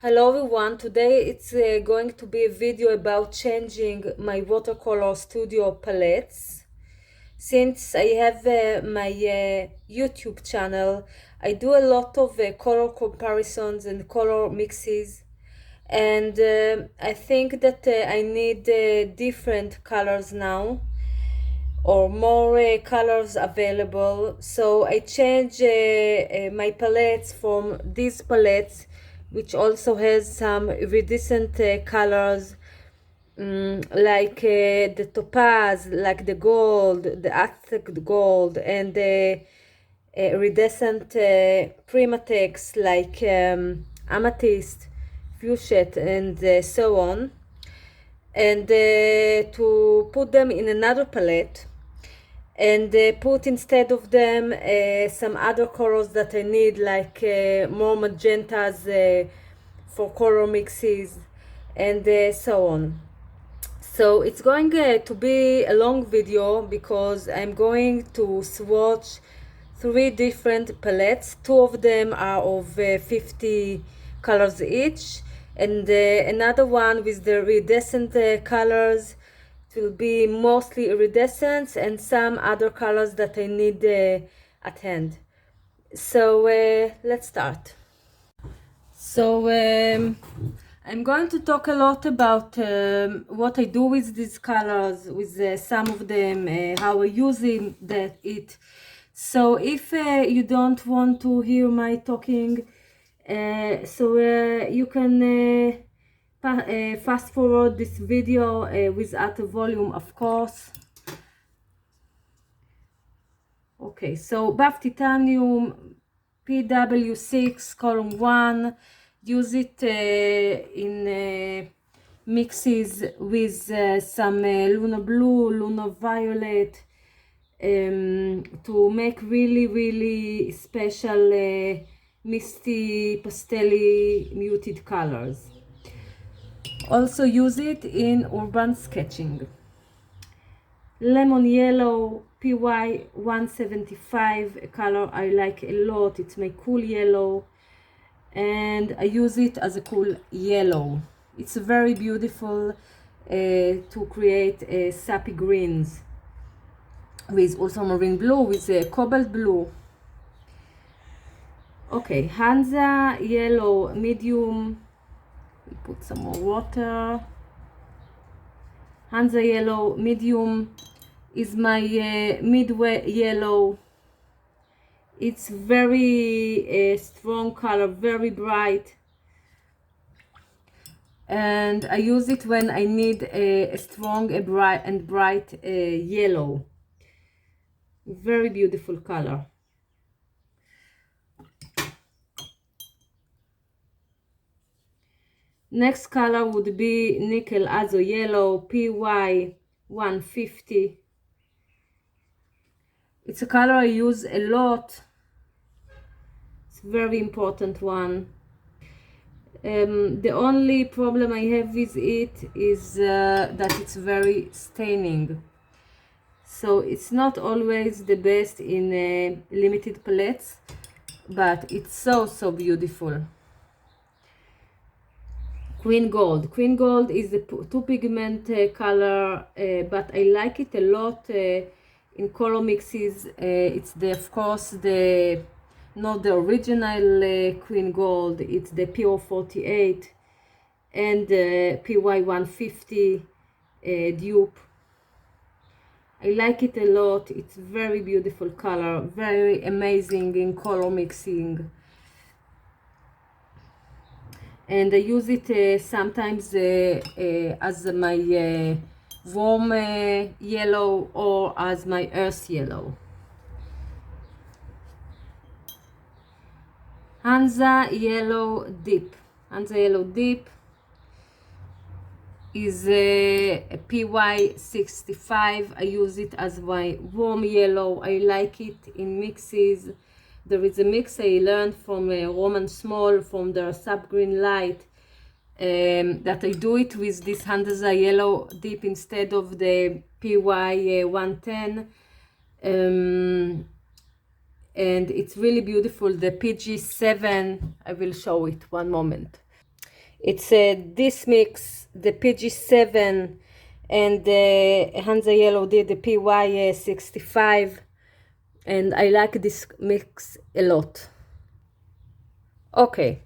Hello everyone, today it's going to be a video about changing my watercolor studio palettes. Since I have my YouTube channel, I do a lot of color comparisons and color mixes, and I think that I need different colors now, or more colors available. So I change my palettes from these palettes, which also has some iridescent colors, like the topaz, like the gold, the Aztec gold, and the iridescent primatex, like amethyst, fuchsia, and so on, and to put them in another palette, and put instead of them some other colors that I need, like more magentas for color mixes, and so on. So it's going to be a long video because I'm going to swatch 3 different palettes. 2 of them are of 50 colors each, and another one with the iridescent colors. It will be mostly iridescent and some other colors that I need at hand. So let's start. So I'm going to talk a lot about what I do with these colors, with some of them, how I use it. So if you don't want to hear my talking, you can fast forward this video without a volume, of course. Okay, so buff titanium Pw6 column 1. Use it in mixes with some lunar blue, lunar violet, to make really special misty pastel muted colors. Also use it in urban sketching. Lemon yellow PY175, a color I like a lot. It's my cool yellow, and I use it as a cool yellow. It's very beautiful to create sappy greens with ultramarine blue, with cobalt blue. Okay, Hansa yellow medium. We put some more water. Hansa yellow medium is my midway yellow. It's very strong color, very bright, and I use it when I need a strong, bright yellow. Very beautiful color. Next color would be nickel azo yellow PY150. It's a color I use a lot. It's a very important one. The only problem I have with it is that it's very staining. So it's not always the best in limited palettes, but it's so beautiful. Queen gold. Queen gold is a 2-pigment color, but I like it a lot in color mixes. It's of course not the original Queen gold. It's the PO48 and PY150 dupe. I like it a lot. It's very beautiful color, very amazing in color mixing. And I use it sometimes as my warm yellow or as my earth yellow. Hansa yellow deep. Hansa yellow deep is a PY65. I use it as my warm yellow. I like it in mixes. There is a mix I learned from Roman Small from their Sap Green light, that I do it with this Hansa yellow deep instead of the PY110, and it's really beautiful. The PG7, I will show it one moment. It's this mix, the PG7 and the Hansa Yellow did the PY65, and I like this mix a lot. Okay,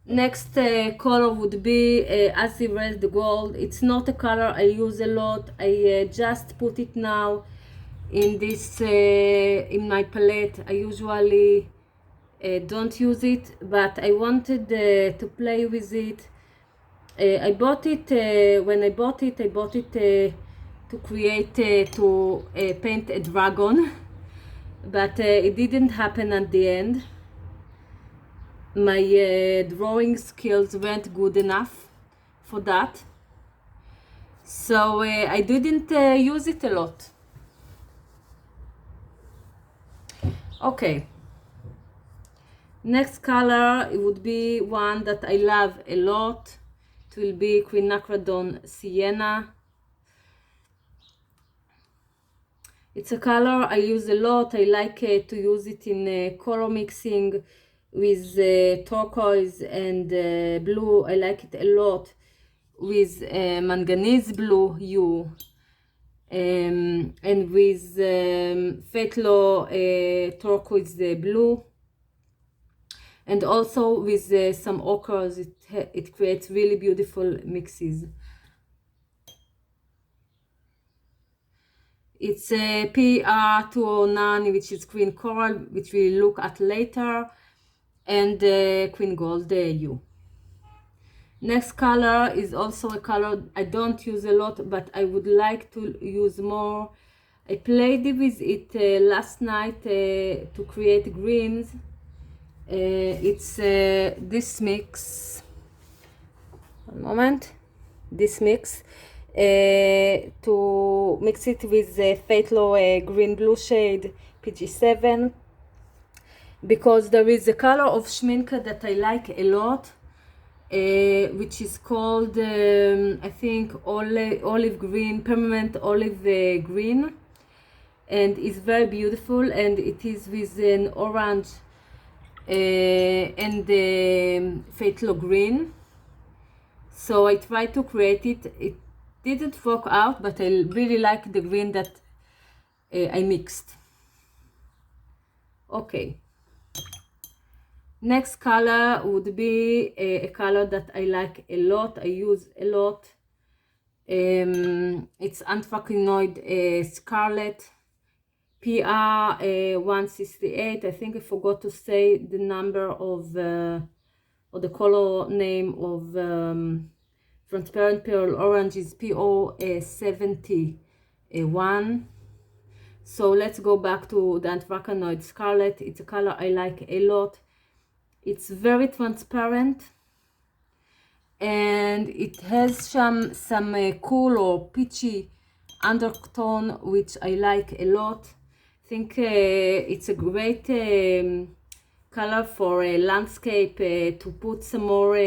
next color would be Azzy Red Gold. It's not a color I use a lot. I just put it now in this in my palette. I usually don't use it, but I wanted to play with it. I bought it when I bought it to create to paint a dragon, but it didn't happen at the end. My drawing skills weren't good enough for that, so I didn't use it a lot. Okay, next color, it would be one that I love a lot. It will be Quinacridone Sienna. It's a color I use a lot. I like to use it in color mixing with turquoise and blue. I like it a lot with manganese blue hue and with Fetlo turquoise blue, and also with some ochres. It creates really beautiful mixes. It's a PR209, which is Queen Coral, which we'll look at later, and Queen Gold hue. Next color is also a color I don't use a lot, but I would like to use more. I played with it last night to create greens. It's this mix. One moment. This mix. To mix it with the Fatlo green blue shade PG7, because there is a color of schminke that I like a lot, which is called I think olive green, permanent olive green, and it's very beautiful, and it is with an orange and Fatlo green. So I tried to create it. It didn't work out, but I really like the green that I mixed. Okay, next color would be a color that I like a lot, I use a lot. It's Anthracenoid Scarlet PR 168. I think I forgot to say the number of or the color name of transparent pearl orange is PO 71. So let's go back to the Anthracenoid Scarlet. It's a color I like a lot. It's very transparent, and it has some cool or peachy undertone, which I like a lot. I think it's a great color for a landscape to put some more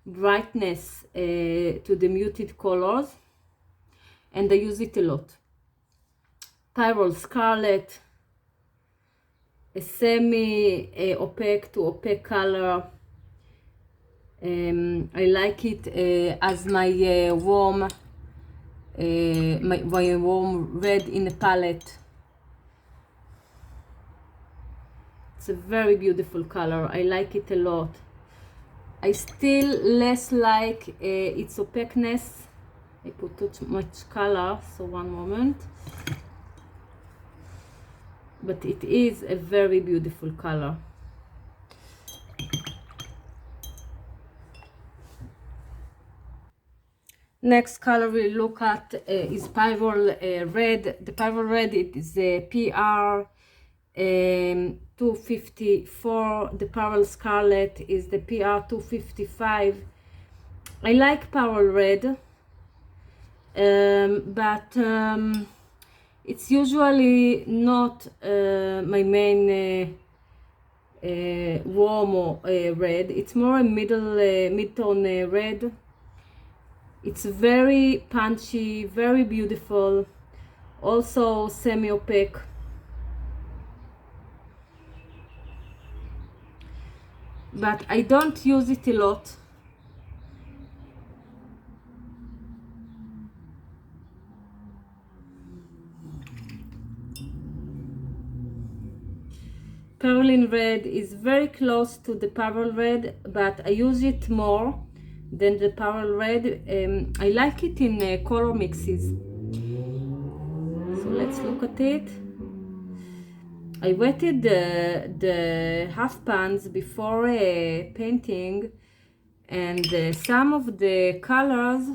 brightness to the muted colors, and I use it a lot. Pyrrole Scarlet, a semi opaque to opaque color. I like it as my warm red in a palette. It's a very beautiful color. I like it a lot. I still less like its opaqueness. I put too much color, so one moment. But it is a very beautiful color. Next color we look at is Pavel Red. The Pavel Red, it is a PR 254. The Pavel Scarlet is the PR 255. I like Pavel Red, but it's usually not my main warm red. It's more a mid-tone red. It's very punchy, very beautiful, also semi-opaque. But I don't use it a lot. Perlin Red is very close to the Pavel Red, but I use it more than the Pavel Red. I like it in color mixes. So let's look at it. I wetted the half pans before painting, and some of the colors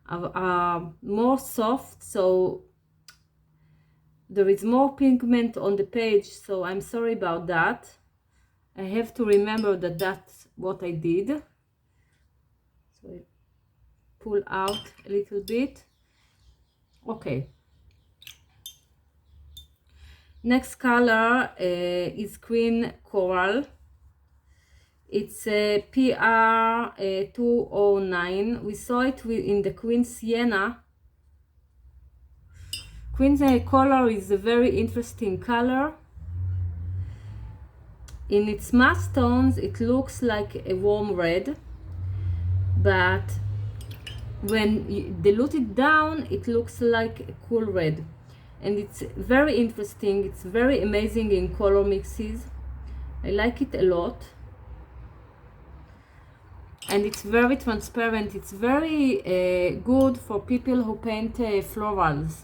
are more soft, so there is more pigment on the page, so I'm sorry about that. I have to remember that that's what I did. So I pull out a little bit. Okay. Next color is Queen Coral. It's a PR 209. We saw it in the Queen Sienna. Queen color is a very interesting color. In its mass tones, it looks like a warm red, but when you dilute it down, it looks like a cool red. And it's very interesting. It's very amazing in color mixes. I like it a lot. And it's very transparent. It's very good for people who paint florals.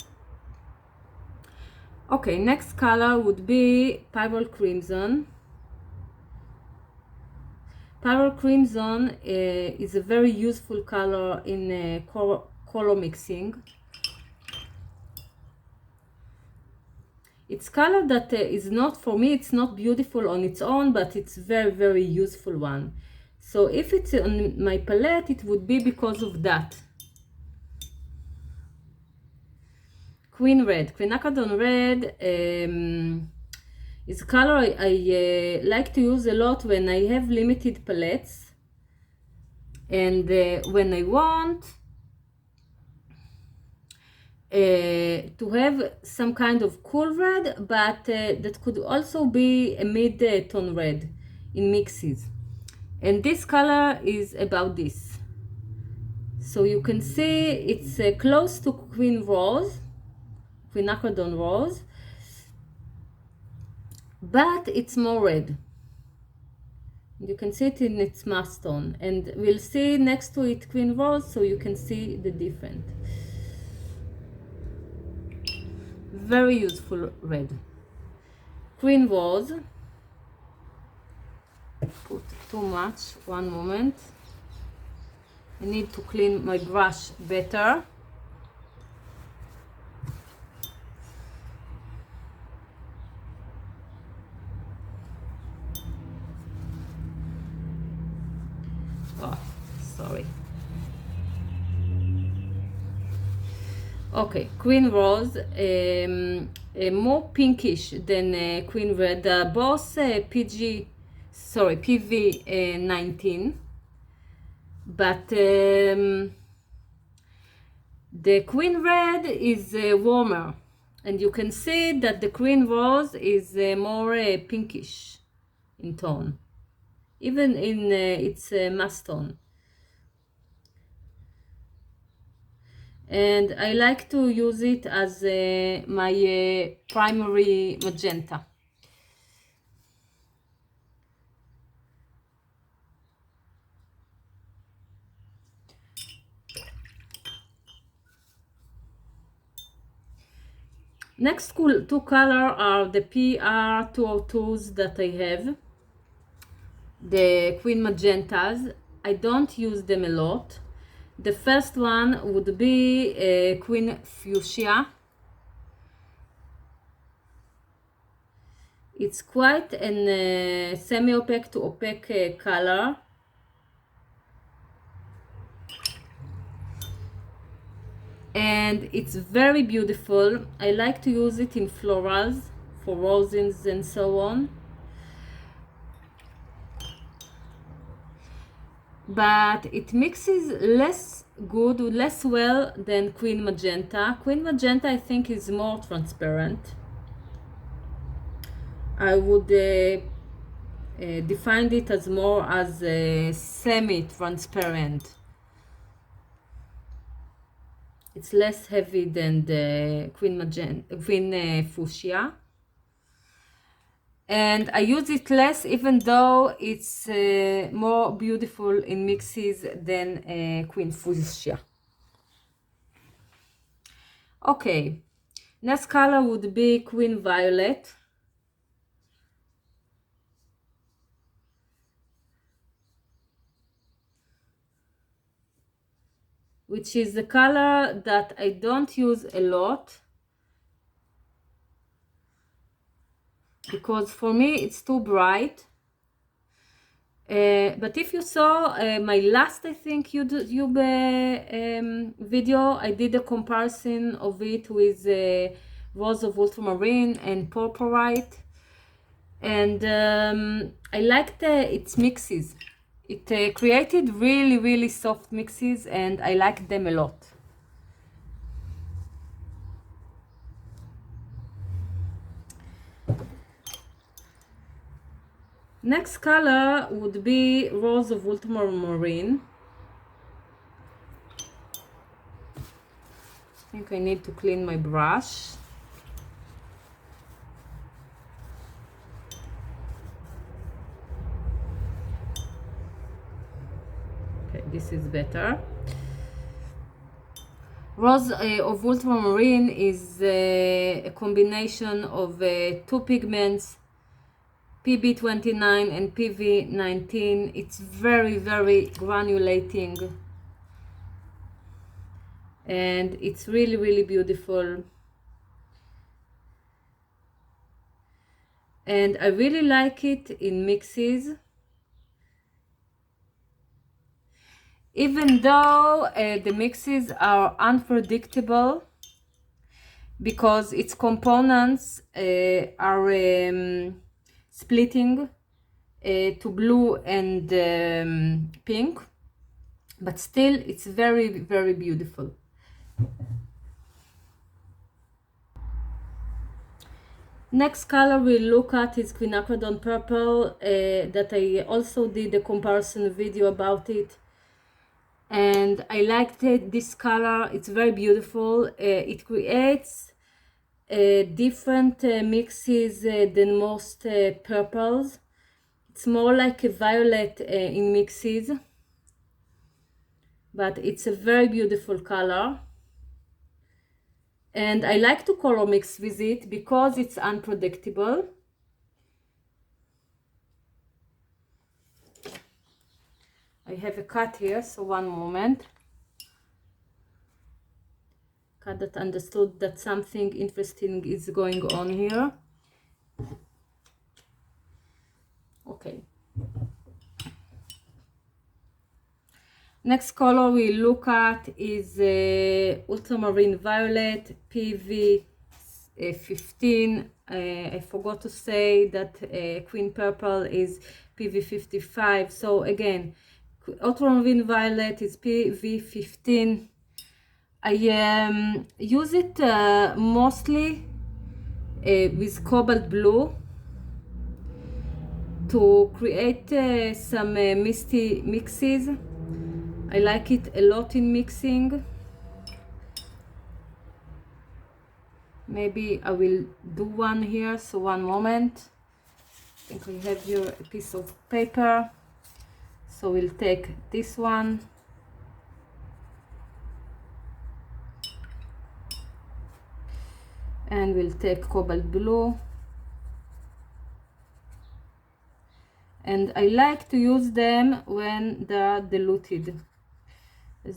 Okay, next color would be Pavel Crimson. Pavel Crimson is a very useful color in color mixing. It's color that is not, for me, it's not beautiful on its own, but it's very useful one. So if it's on my palette, it would be because of that. Queen Red, Quinacridone Red is a color I like to use a lot when I have limited palettes, and when I want to have some kind of cool red, but that could also be a mid-tone red in mixes. And this color is about this. So you can see it's close to Queen Rose, Quinacridone Rose, but it's more red. You can see it in its mass tone, and we'll see next to it Queen Rose, so you can see the difference. Very useful red. Queen Rose. Put too much, one moment. I need to clean my brush better. Oh, sorry. Okay, Queen Rose, more pinkish than Queen Red. Both PV 19, but the Queen Red is warmer, and you can see that the Queen Rose is more pinkish in tone, even in its mass tone. And I like to use it as my primary magenta. Next two colors are the PR 202s that I have, the Queen Magentas. I don't use them a lot. The first one would be Queen Fuchsia. It's quite an semi-opaque to opaque color. And it's very beautiful. I like to use it in florals, for roses and so on. But it mixes less well than Queen Magenta. Queen Magenta, I think, is more transparent. I would define it as more as semi-transparent. It's less heavy than the Queen Fuchsia. and I use it less, even though it's more beautiful in mixes than Queen Fuchsia. Okay, next color would be Queen Violet. Which is the color that I don't use a lot, because for me it's too bright. But if you saw my last, I think, YouTube video, I did a comparison of it with Rose of Ultramarine and Purple Red, and I liked its mixes. It created really soft mixes, and I liked them a lot. Next color would be Rose of Ultramarine. I think I need to clean my brush. Okay, this is better. Rose of Ultramarine is a combination of two pigments, PB29 and PV19. It's very granulating, and it's really beautiful, and I really like it in mixes, even though the mixes are unpredictable because its components are splitting to blue and pink, but still it's very beautiful. Next color we'll look at is Quinacridone Purple, that I also did a comparison video about it, and I liked it. This color, it's very beautiful. It creates different mixes than most purples. It's more like a violet in mixes, but it's a very beautiful color, and I like to color mix with it because it's unpredictable. I have a cat here, so one moment. Cat that understood that something interesting is going on here. Okay. Next color we look at is Ultramarine Violet, PV15. I forgot to say that Queen Purple is PV55. So again, Ultramarine Violet is PV15. I use it mostly with Cobalt Blue to create some misty mixes. I like it a lot in mixing. Maybe I will do one here, so one moment. I think we have here a piece of paper, so we'll take this one. And we'll take Cobalt Blue. And I like to use them when they are diluted.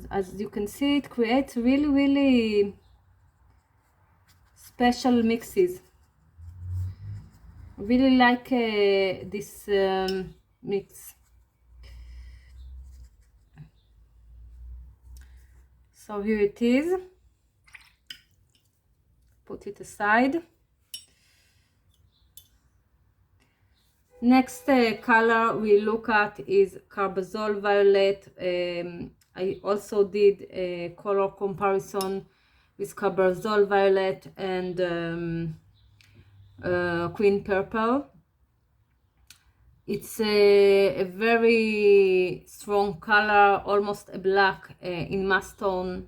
As you can see, it creates really special mixes. I really like this mix. So here it is. Put it aside. Next color we look at is Carbazole Violet. I also did a color comparison with Carbazole Violet and Queen Purple. It's a very strong color, almost a black in mass tone.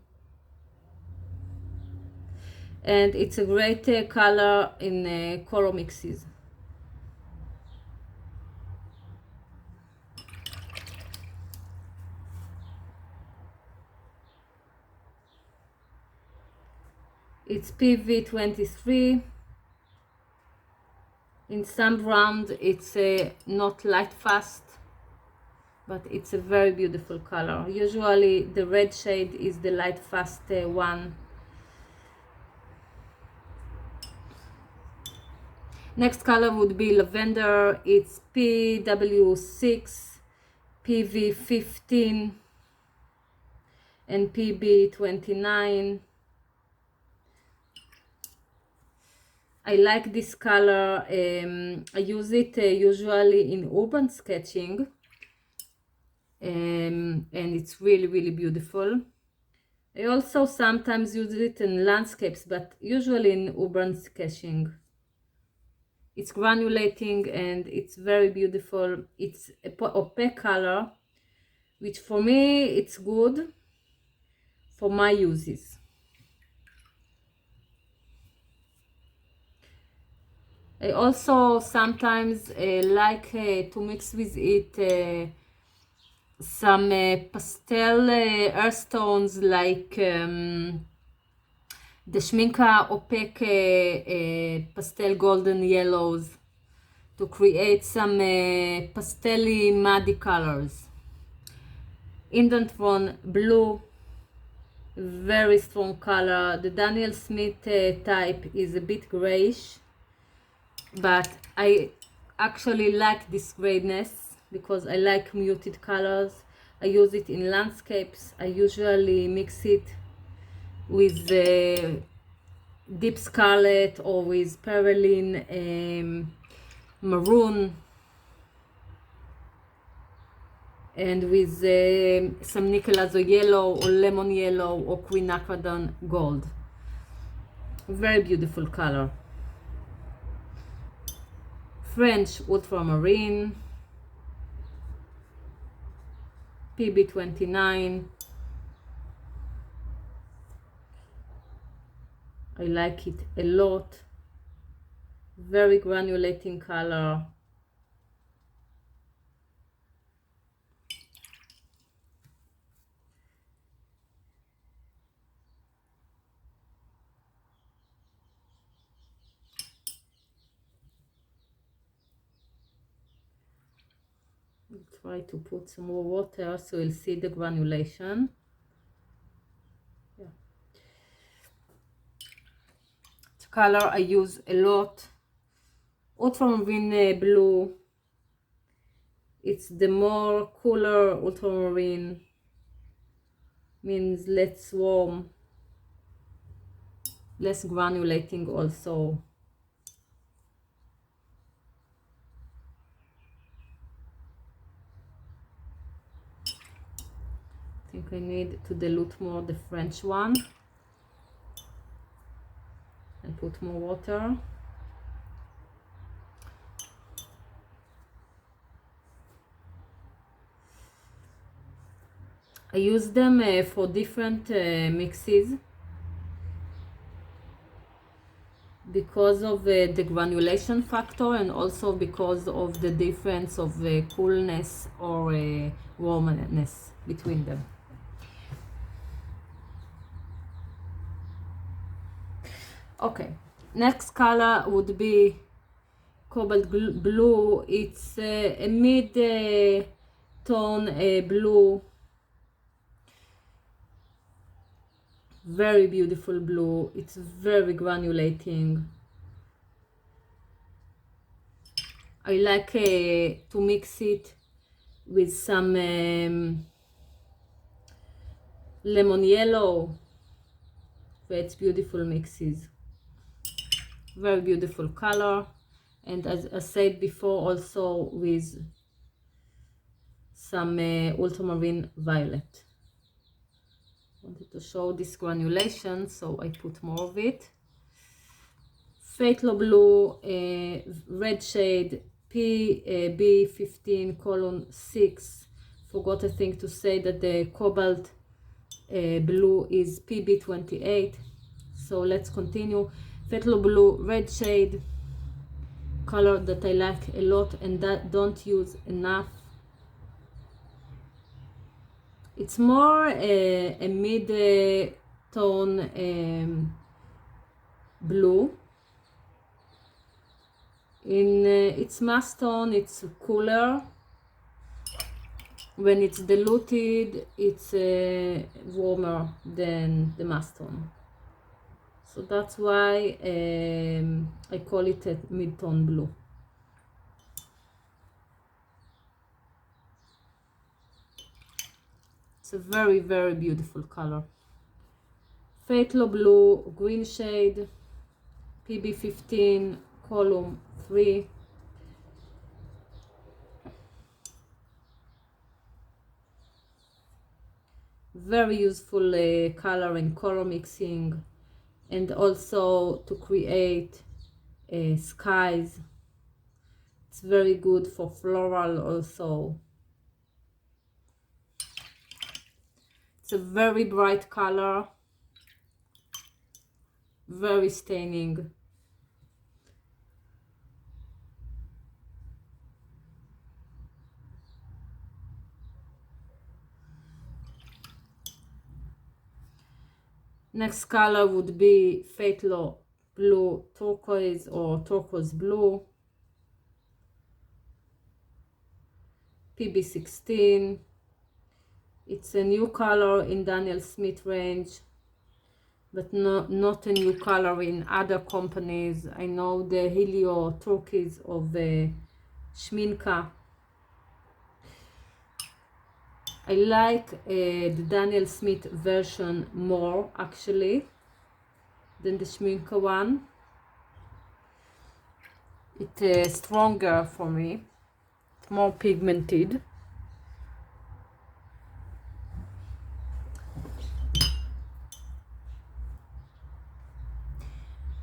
And it's a great color in color mixes. It's PV23. In some brand it's not light fast, but it's a very beautiful color. Usually the red shade is the light fast one. Next color would be Lavender. It's PW6, PV15 and PB29. I like this color. I use it usually in urban sketching, and it's really beautiful. I also sometimes use it in landscapes, but usually in urban sketching. It's granulating and it's very beautiful. It's a opaque color, which for me it's good for my uses. I also sometimes like to mix with it some pastel earth tones, like the Schminka opaque pastel golden yellows, to create some pastel-y muddy colors. Indantron blue, very strong color. The Daniel Smith type is a bit grayish, but I actually like this grayness because I like muted colors. I use it in landscapes. I usually mix it with deep scarlet or with Perylene Maroon, and with some nickel azo yellow or lemon yellow or quinacridone gold. Very beautiful color. French ultramarine, PB29. I like it a lot. Very granulating color. Try to put some more water so you'll see the granulation. Yeah. The color I use a lot. Ultramarine blue. It's the more cooler ultramarine, means less warm, less granulating also. I think I need to dilute more the French one and put more water. I use them for different mixes because of the granulation factor, and also because of the difference of coolness or warmness between them. Okay, next color would be Cobalt Blue. It's a mid tone blue. Very beautiful blue. It's very granulating. I like to mix it with some lemon yellow. It's beautiful mixes. Very beautiful color. And as I said before, also with some Ultramarine Violet. Wanted to show this granulation, so I put more of it. Fatal Blue, red shade, PB15:6. Forgot a thing to say that the Cobalt Blue is PB28. So let's continue. Fatal Blue, red shade, color that I like a lot and that don't use enough. It's more a mid-tone Blue. In its mass tone, it's cooler. When it's diluted, it's warmer than the mass tone. So that's why I call it a mid-tone blue. It's a very, very beautiful color. Phthalo blue, green shade, PB15, column 3. Very useful color and color mixing, and also to create skies. It's very good for floral also. It's a very bright color, very staining. Next color would be Phthalo blue turquoise or turquoise blue, PB16. It's a new color in Daniel Smith range, but not a new color in other companies. I know the Helio turquoise of Schminka. I like the Daniel Smith version more actually than the Schminka one. It's stronger for me, more pigmented.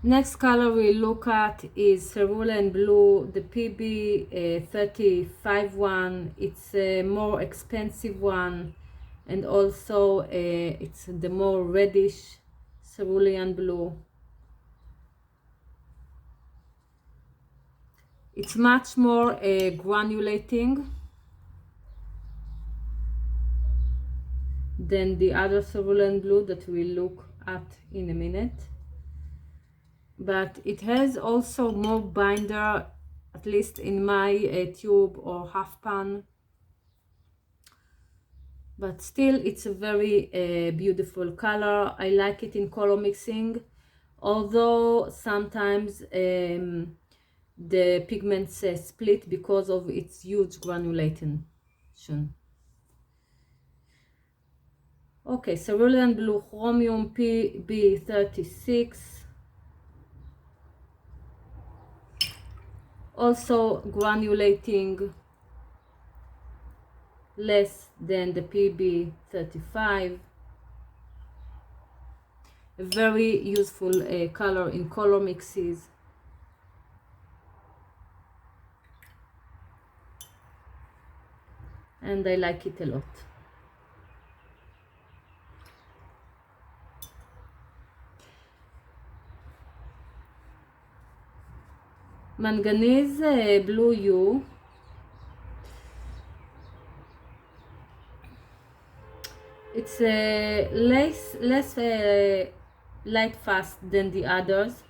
Next color we look at is Cerulean Blue, the PB35 one. It's a more expensive one, and also it's the more reddish Cerulean Blue. It's much more granulating than the other Cerulean Blue that we'll look at in a minute. But it has also more binder, at least in my tube or half pan. But still, it's a very beautiful color. I like it in color mixing, although sometimes the pigments split because of its huge granulation. Okay, Cerulean Blue Chromium PB36. Also granulating, less than the PB35. A very useful color in color mixes. And I like it a lot. Manganese Blue U. It's less light fast than the others.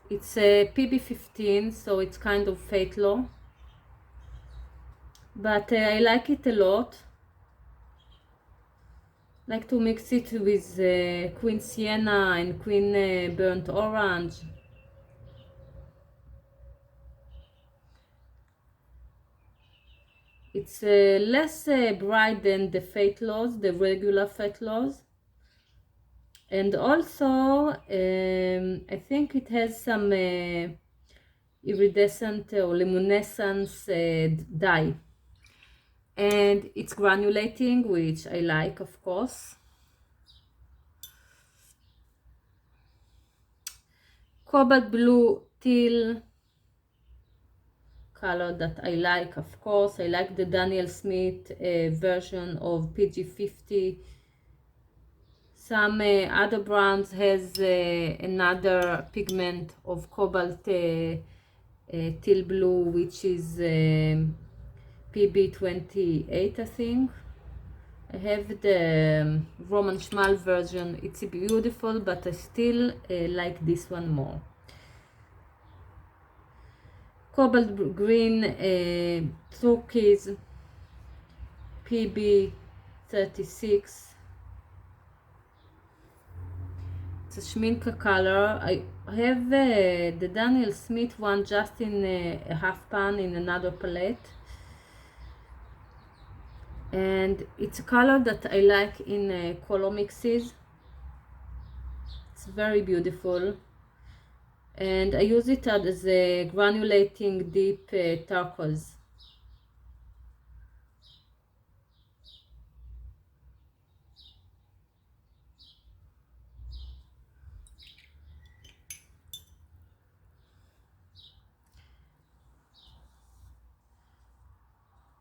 It's a PB15, so it's kind of phthalo, but I like it a lot. Like to mix it with Queen Sienna and Queen Burnt Orange. It's less bright than the phthalos, the regular phthalos. And also, I think it has some iridescent or luminescence dye. And it's granulating, which I like, of course. Cobalt Blue Teal color that I like, of course. I like the Daniel Smith version of PG50. Some other brands has another pigment of cobalt teal blue, which is PB28, I think. I have the Roman Schmal version. It's beautiful, but I still like this one more. Cobalt Green Turquoise PB36. It's a Schminka color. I have the Daniel Smith one just in a half pan in another palette. And it's a color that I like in color mixes. It's very beautiful. And I use it as a granulating deep turquoise.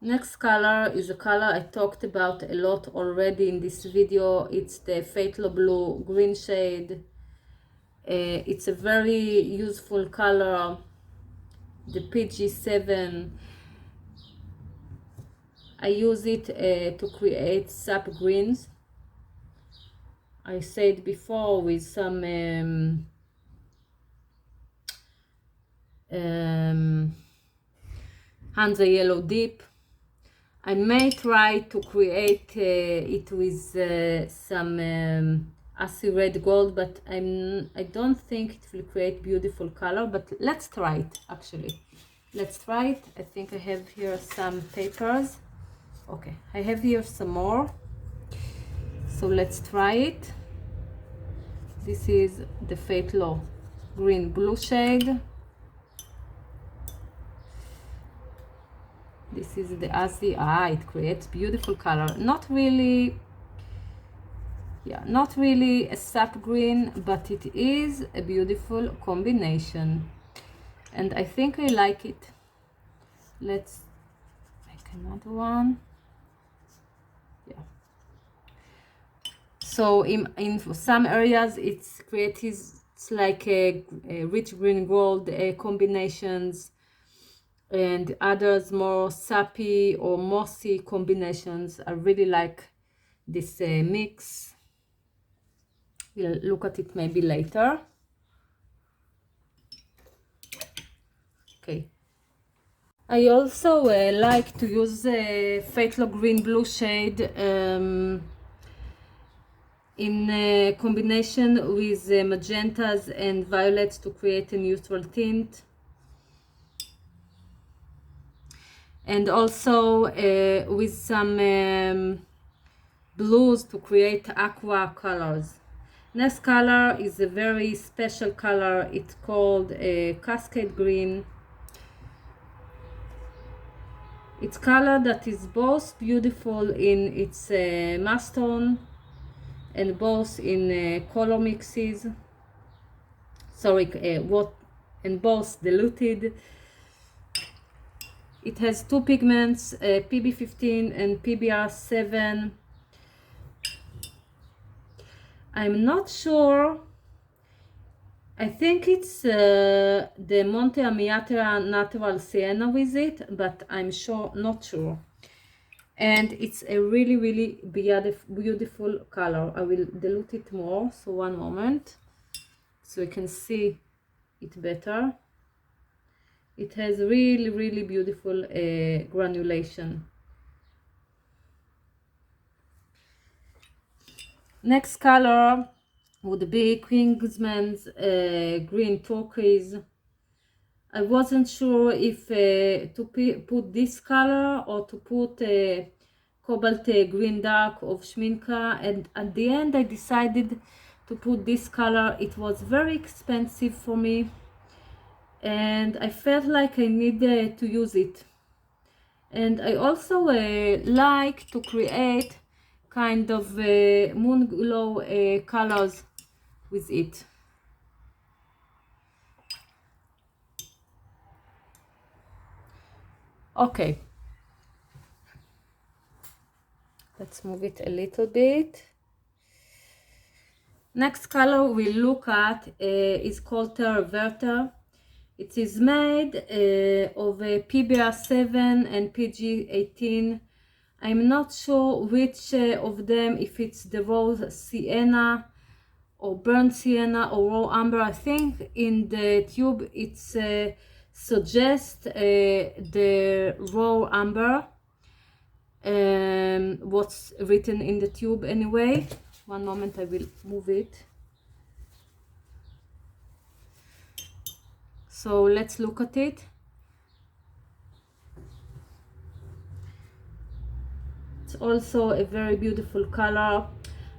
Next color is a color I talked about a lot already in this video. It's the Phthalo Blue green shade. It's a very useful color, the PG7. I use it to create sap greens. I said before, with some Hansa Yellow Dip. I may try to create it with some Assy Red Gold, but I don't think it will create beautiful color, but let's try it actually. Let's try it. I think I have here some papers. Okay, I have here some more. So let's try it. This is the Phthalo Green Blue shade. This is the Assy. It creates beautiful color. Not really a sap green, but it is a beautiful combination. And I think I like it. Let's make another one. Yeah. So in some areas it's like a rich green gold combinations, and others more sappy or mossy combinations. I really like this mix. We'll look at it maybe later. Okay. I also like to use Phthalo Green Blue shade in combination with magentas and violets to create a neutral tint. And also with some blues to create aqua colors. Next color is a very special color. It's called Cascade Green. It's color that is both beautiful in its mass tone and both in color mixes. And both diluted. It has two pigments, PB15 and PBR7. I'm not sure. I think it's the Monte Amiata Natural Sienna with it, but I'm not sure. And it's a really, really beautiful color. I will dilute it more, so one moment, so you can see it better. It has really, really beautiful granulation. Next color would be Kingsman's Green Turquoise. I wasn't sure if to put this color or to put Cobalt Green Dark of Schminka, and at the end I decided to put this color. It was very expensive for me, and I felt like I needed to use it. And I also like to create kind of moon glow colors with it. Okay, let's move it a little bit. Next color we look at is called Terraverta. It is made of PBR7 and PG18. I'm not sure which of them, if it's the raw sienna or burnt sienna or raw amber. I think in the tube it's suggests the raw amber, what's written in the tube anyway. One moment, I will move it. So let's look at it. It's also a very beautiful color.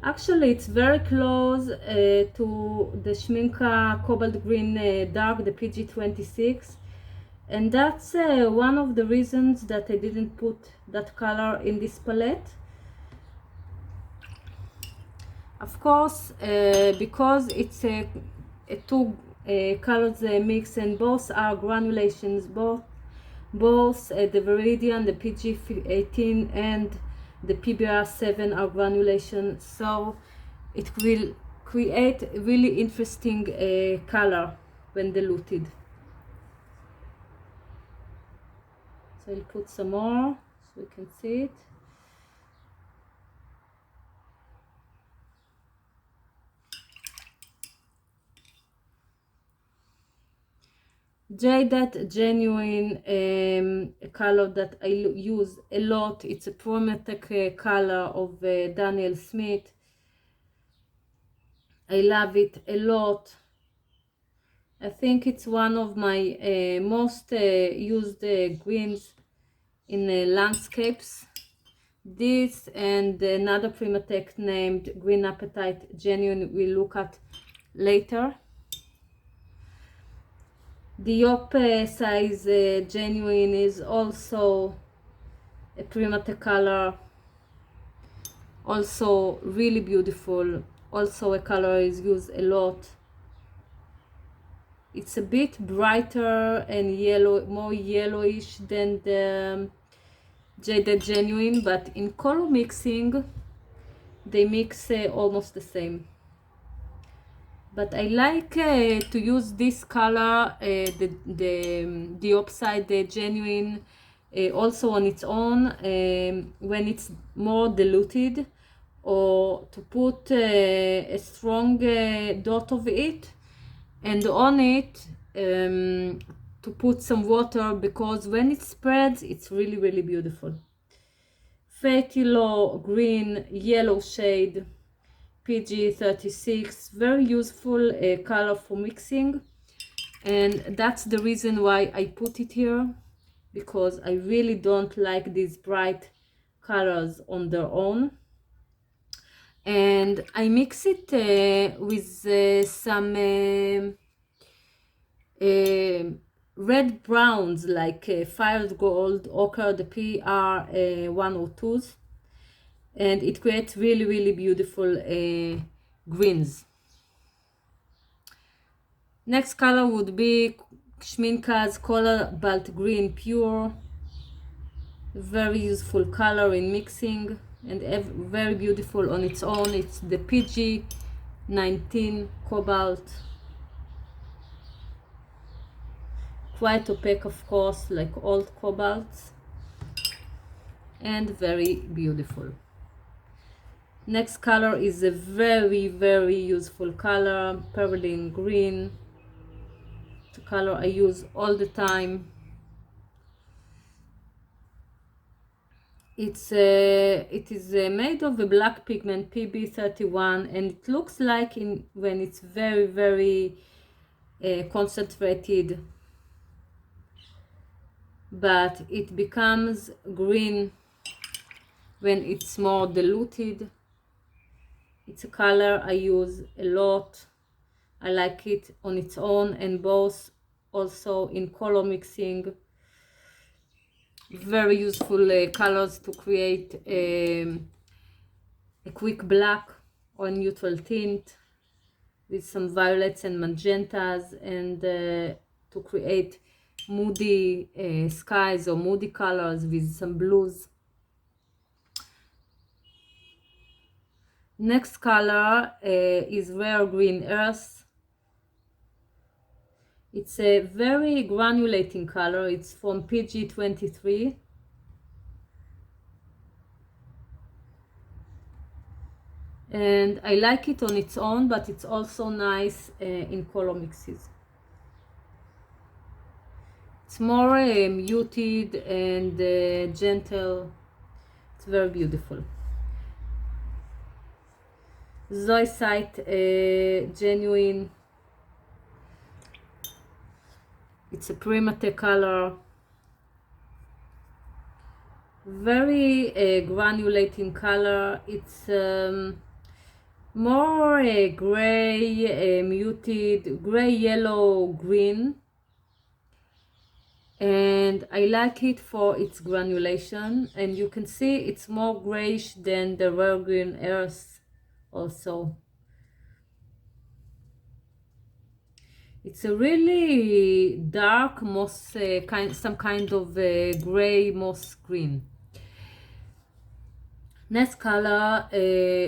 Actually, it's very close to the Schminka Cobalt Green Dark, the PG26. And that's one of the reasons that I didn't put that color in this palette. Of course, because it's a two colors mix, and both are granulations, both the Viridian, the PG18 and the PBR7 are granulation, so it will create a really interesting color when diluted. So I'll put some more so you can see it. Jaded Genuine, a color that I use a lot. It's a Prometech color of Daniel Smith. I love it a lot. I think it's one of my most used greens in landscapes. This and another Primatech named Green Appetite Genuine we'll look at later. The Yop size Genuine is also a Primatech color, also really beautiful, also a color is used a lot. It's a bit brighter and yellow, more yellowish than the Jaded Genuine, but in color mixing they mix almost the same. But I like to use this color, the Upside, the Genuine, also on its own when it's more diluted, or to put a strong dot of it, and on it to put some water, because when it spreads it's really, really beautiful. Phthalo Green Yellow shade, PG36, very useful color for mixing, and that's the reason why I put it here, because I really don't like these bright colors on their own. And I mix it with some red browns like Fired Gold, Ochre, the PR102s, and it creates really, really beautiful greens. Next color would be Schminka's Cobalt Green Pure. Very useful color in mixing and very beautiful on its own. It's the PG19 Cobalt. Quite opaque, of course, like old cobalts, and very beautiful. Next color is a very, very useful color, Perlin Green. It's a color I use all the time. It is made of a black pigment, PB31, and it looks like when it's very, very concentrated, but it becomes green when it's more diluted. It's a color I use a lot. I like it on its own and both also in color mixing. Very useful colors to create a quick black or neutral tint with some violets and magentas, and to create moody skies or moody colors with some blues. Next color is Rare Green Earth. It's a very granulating color. It's from PG23. and I like it on its own, but it's also nice in color mixes. It's more muted and gentle. It's very beautiful. Zoisite Genuine. It's a primate color. Very granulating color. It's more gray, muted, gray, yellow, green. And I like it for its granulation, and you can see it's more grayish than the Rare Green Earth also. It's a really dark moss, some kind of gray moss green. Next color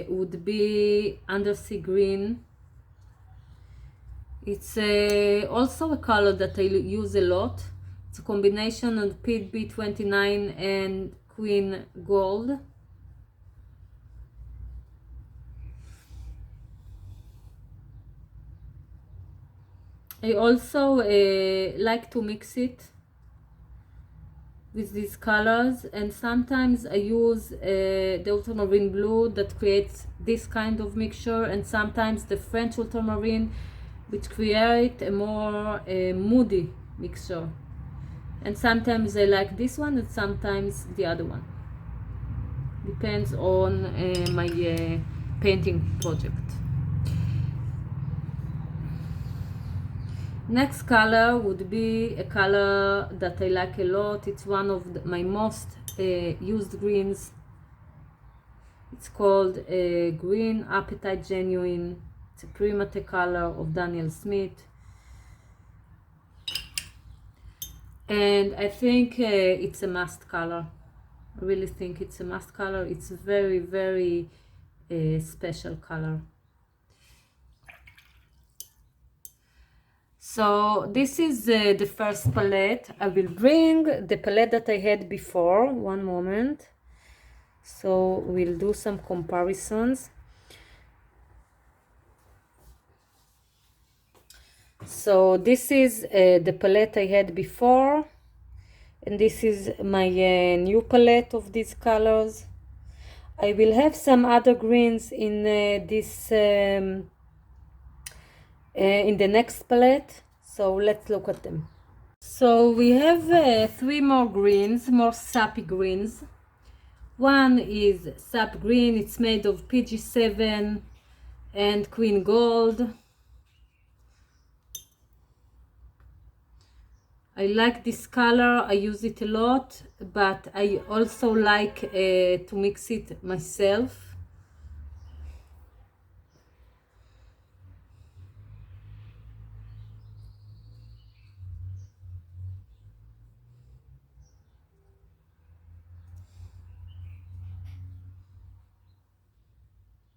would be Undersea Green. It's also a color that I use a lot. It's a combination of PB29 and Queen Gold. I also like to mix it with these colors, and sometimes I use the Ultramarine Blue that creates this kind of mixture, and sometimes the French Ultramarine, which create a more moody mixture. And sometimes I like this one and sometimes the other one. Depends on my painting project. Next color would be a color that I like a lot. It's one of my most used greens. It's called Green Appetite Genuine. It's a primate color of Daniel Smith. And I think it's a must color. I really think it's a must color. It's a very, very special color. So this is the first palette. I will bring the palette that I had before. One moment. So we'll do some comparisons. So this is the palette I had before, and this is my new palette of these colors. I will have some other greens in this in the next palette, so let's look at them. So we have 3 more greens, more sappy greens. One is Sap Green. It's made of PG7 and Queen Gold. I like this color. I use it a lot, but I also like to mix it myself.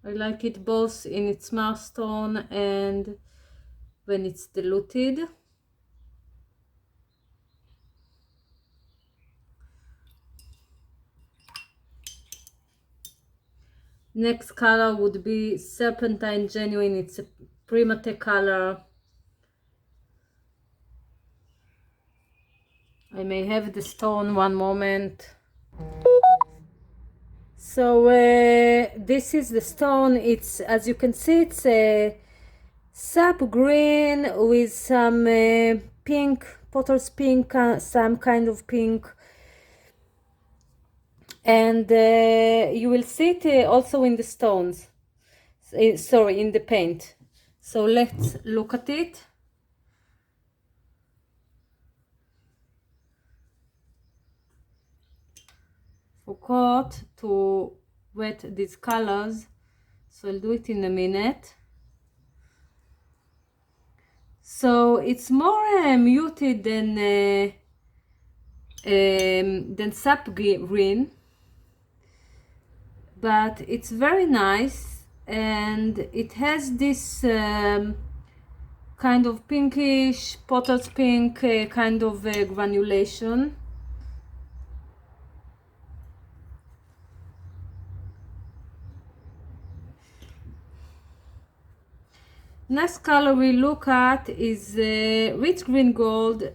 I like it both in its marstone and when it's diluted. Next color would be Serpentine Genuine. It's a primate color. I may have the stone one moment. So this is the stone. It's, as you can see, it's a sap green with some pink, potter's pink, some kind of pink. And you will see it also in the stones, sorry, in the paint. So let's look at it. Forgot to wet these colors, so I'll do it in a minute. So it's more muted than Sap Green, but it's very nice, and it has this kind of pinkish, potter's pink kind of granulation. Next color we look at is rich green gold.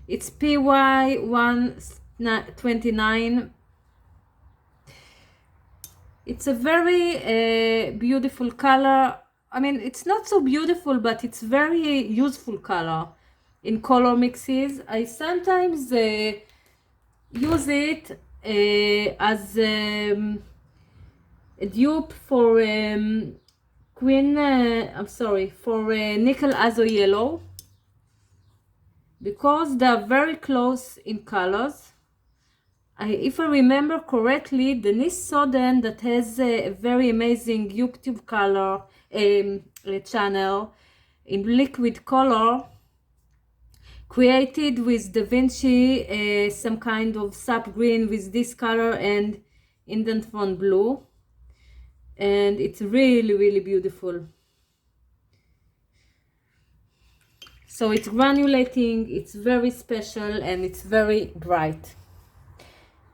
It's PY129. It's a very beautiful color. I mean, it's not so beautiful, but it's very useful color in color mixes. I sometimes use it as a dupe for nickel azo yellow, because they are very close in colors. If I remember correctly, Denise Soden, that has a very amazing YouTube color channel in liquid color, created with Da Vinci some kind of sap green with this color and Instegram blue, and it's really beautiful. So it's granulating, it's very special, and it's very bright.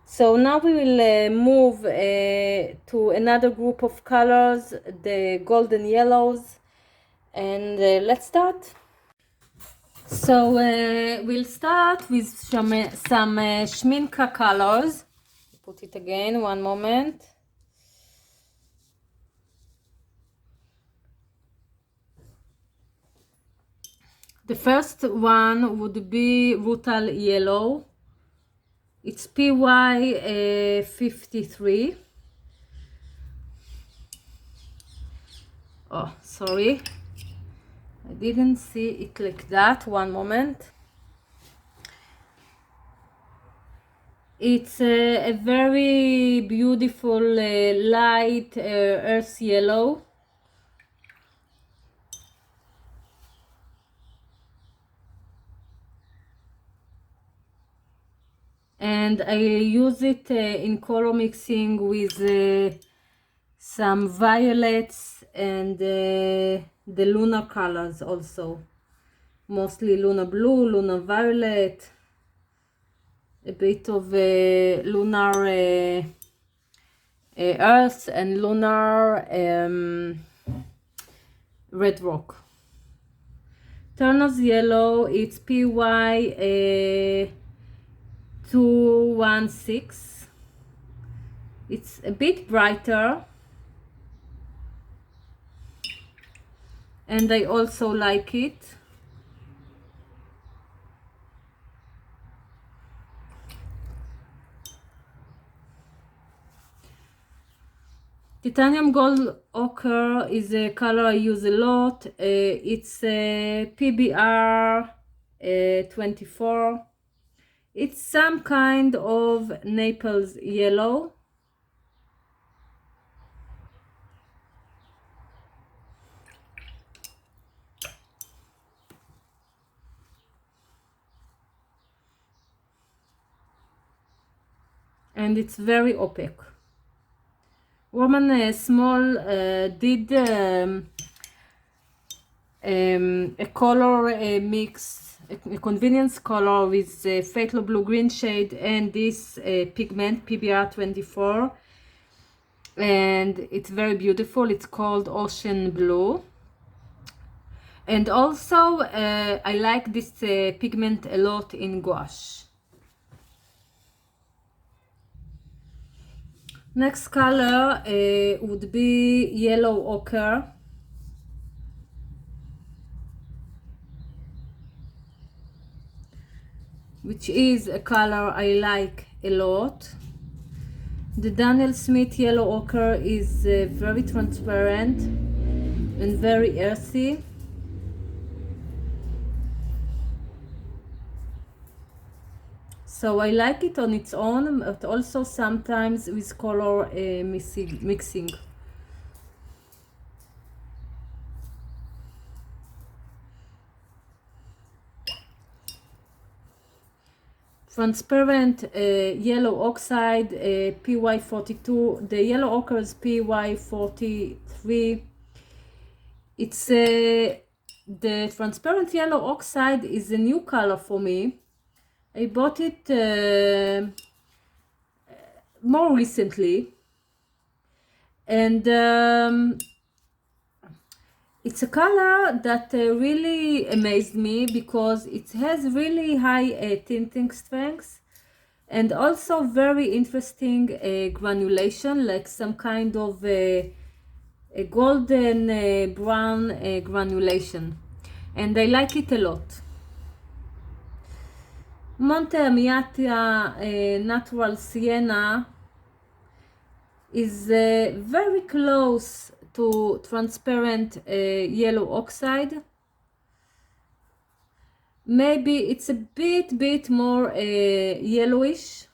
So now we will move to another group of colors, the golden yellows, and let's start. So we'll start with some Schminka colors. Put it again, one moment. The first one would be Rutal Yellow. It's PY53. Oh, sorry. I didn't see it like that. One moment. It's a very beautiful light earth yellow. And I use it in color mixing with some violets and the lunar colors also. Mostly lunar blue, lunar violet, a bit of lunar earth and lunar red rock. Turner's yellow, it's PY 216. It's a bit brighter, and I also like it. Titanium gold ochre is a color I use a lot. It's PBR 24. It's some kind of Naples yellow. And it's very opaque. Roman Small did a color mix, a convenience color with Fatal Blue green shade and this pigment PBR 24, and it's very beautiful. It's called Ocean Blue. And also I like this pigment a lot in gouache. Next color would be yellow ochre. Which is a color I like a lot. The Daniel Smith yellow ochre is very transparent and very earthy. So I like it on its own, but also sometimes with color mixing. Transparent yellow oxide PY42. The yellow ochre is PY43. It's the transparent yellow oxide is a new color for me. I bought it more recently, and It's a color that really amazed me because it has really high tinting strength and also very interesting granulation, like some kind of a golden brown granulation, and I like it a lot. Monte Amiata Natural Sienna is very close to transparent yellow oxide. Maybe it's a bit more yellowish,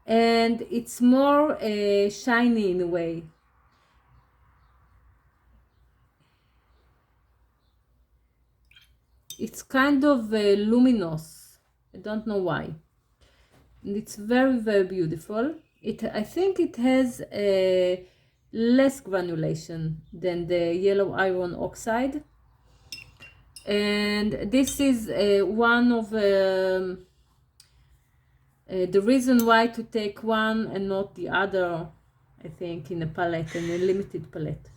and it's more shiny in a way. It's kind of luminous. I don't know why. And it's very beautiful. I think it has less granulation than the yellow iron oxide. And this is one of the reason why to take one and not the other, I think, in a palette, in a limited palette.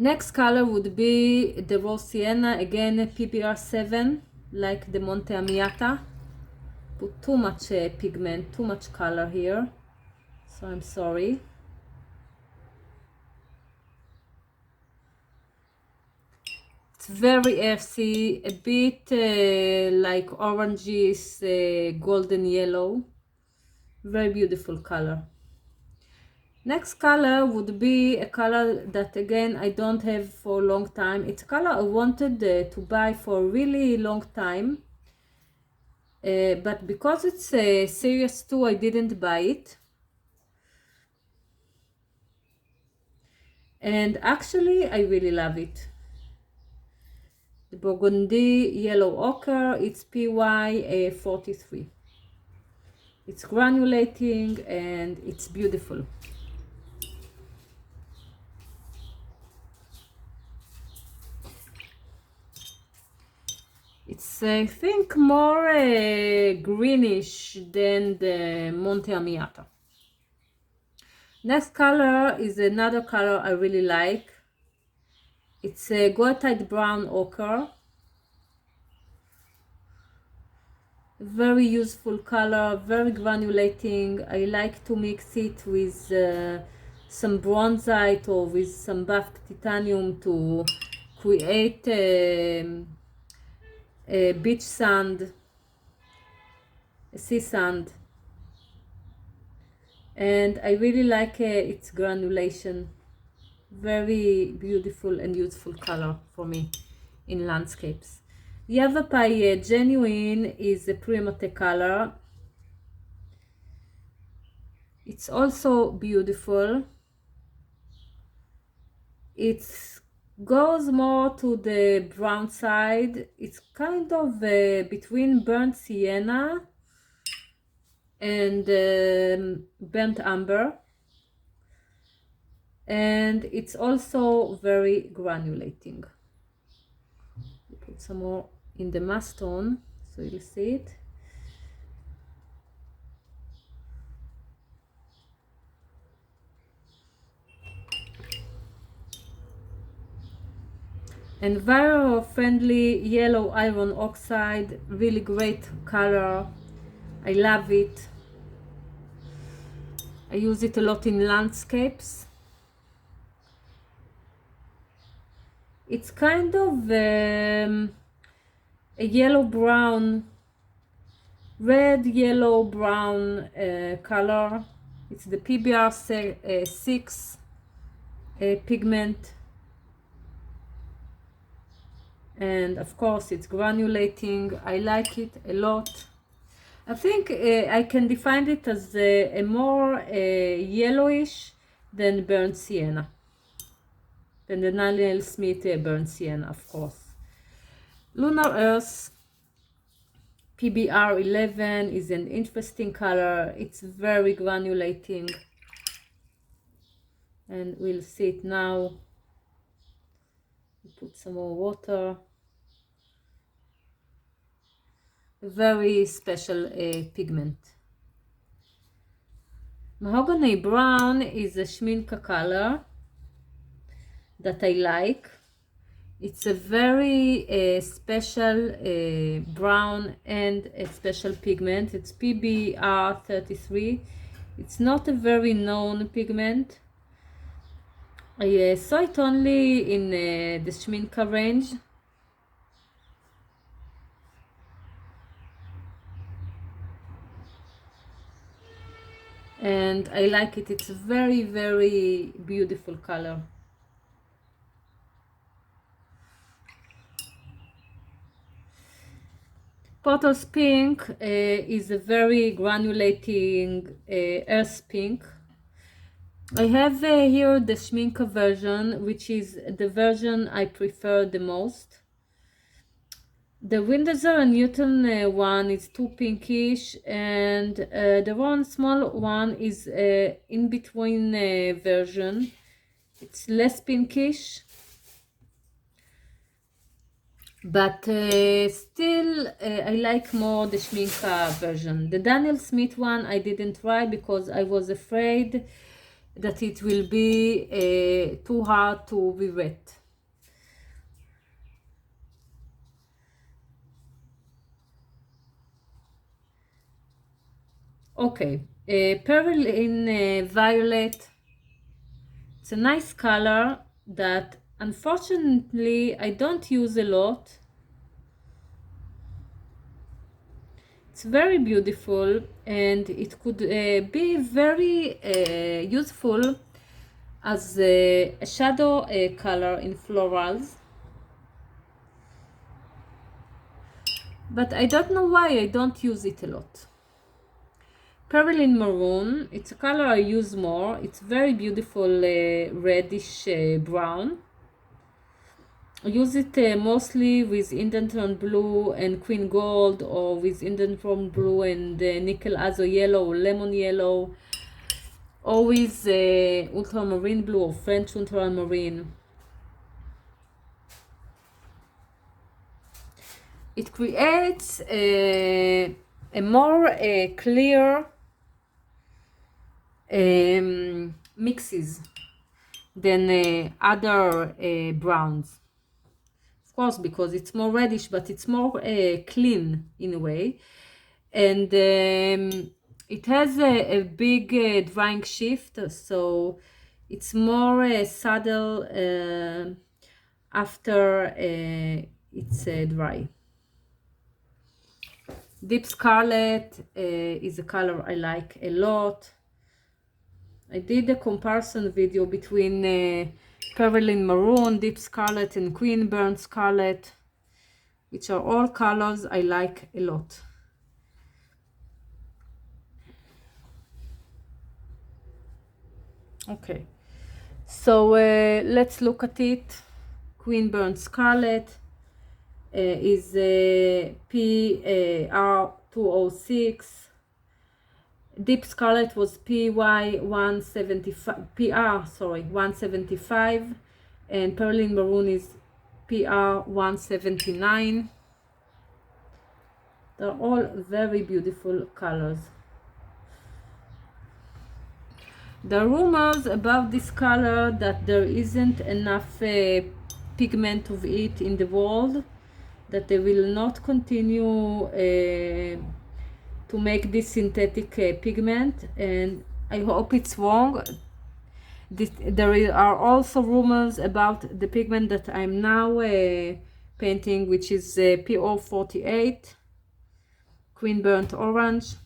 Next color would be the Raw Sienna, again PBR7, like the Monte Amiata. Put too much pigment, too much color here, so I'm sorry. It's very earthy, a bit like oranges, golden yellow. Very beautiful color. Next color would be a color that again I don't have for a long time. It's a color I wanted to buy for a really long time. But because it's Series 2, I didn't buy it. And actually, I really love it. The Burgundy Yellow Ochre, it's PY43. It's granulating and it's beautiful. It's, I think, more greenish than the Monte Amiata. Next color is another color I really like. It's a goethite brown ochre. Very useful color, very granulating. I like to mix it with some bronzite or with some buffed titanium to create a beach sand, a sea sand. And I really like its granulation. Very beautiful and useful color for me in landscapes. Yavapai Genuine is a Primate color. It's also beautiful. It goes more to the brown side. It's kind of between burnt sienna and burnt umber. And it's also very granulating. Put some more in the mastone so you'll see it. Enviro-friendly yellow iron oxide, really great color. I love it. I use it a lot in landscapes. It's kind of a yellow-brown, red, yellow-brown color. It's the PBR6 pigment. And of course it's granulating. I like it a lot. I think I can define it as a more yellowish than burnt sienna, than the Daniel Smith burnt sienna, of course. Lunar Earth PBR11 is an interesting color. It's very granulating, and we'll see it now. Put some more water. Very special pigment. Mahogany Brown is a schminka color that I like. It's a very special brown and a special pigment. It's PBR33. It's not a very known pigment. I saw it only in the schminka range. And I like it. It's a very, very beautiful color. Potter's Pink is a very granulating earth pink. I have here the schminka version, which is the version I prefer the most. The Windsor and Newton one is too pinkish, and the one small one is in between version. It's less pinkish, but still I like more the schminka version. The Daniel Smith one I didn't try because I was afraid that it will be too hard to be wet. Okay, Perlin Violet. It's a nice color that unfortunately I don't use a lot. It's very beautiful and it could be very useful as a shadow color in florals. But I don't know why I don't use it a lot. Perylene Maroon, it's a color I use more. It's very beautiful reddish brown. I use it mostly with Indian Blue and Queen Gold, or with Indian Blue and Nickel Azo Yellow or Lemon Yellow, or with Ultramarine Blue or French Ultramarine. It creates a more clear mixes than other browns. Of course, because it's more reddish, but it's more clean in a way. And it has a big drying shift, so it's more subtle after it's dry. Deep Scarlet is a color I like a lot. I did a comparison video between Perylene Maroon, Deep Scarlet, and Queen Burnt Scarlet, which are all colors I like a lot. Okay, so let's look at it. Queen Burnt Scarlet is PR206. Deep Scarlet was PR175, and Perlin Maroon is PR179. They're all very beautiful colors. The rumors about this color that there isn't enough pigment of it in the world, that they will not continue to make this synthetic pigment, and I hope it's wrong. There are also rumors about the pigment that I'm now painting, which is PO48 Queen Burnt Orange.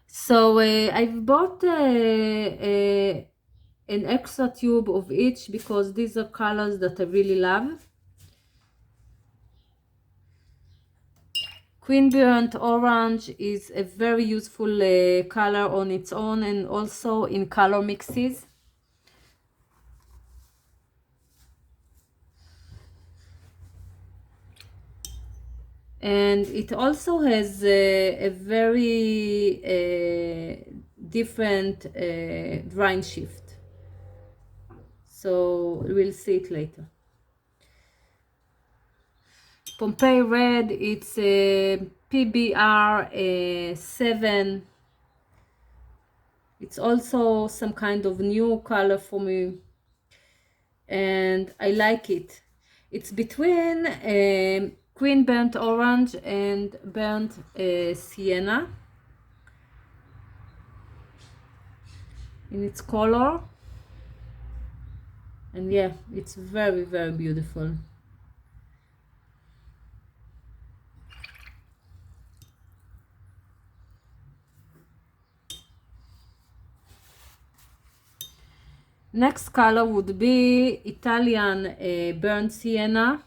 So I've bought an extra tube of each because these are colors that I really love. Queen Burnt Orange is a very useful color on its own and also in color mixes. And it also has a very different drying shift. So we'll see it later. Pompeii Red, it's a PBR 7. It's also some kind of new color for me, and I like it. It's between Green Burnt Orange and Burnt Sienna in its color, and yeah, it's very, very beautiful. Next color would be Italian Burnt Sienna.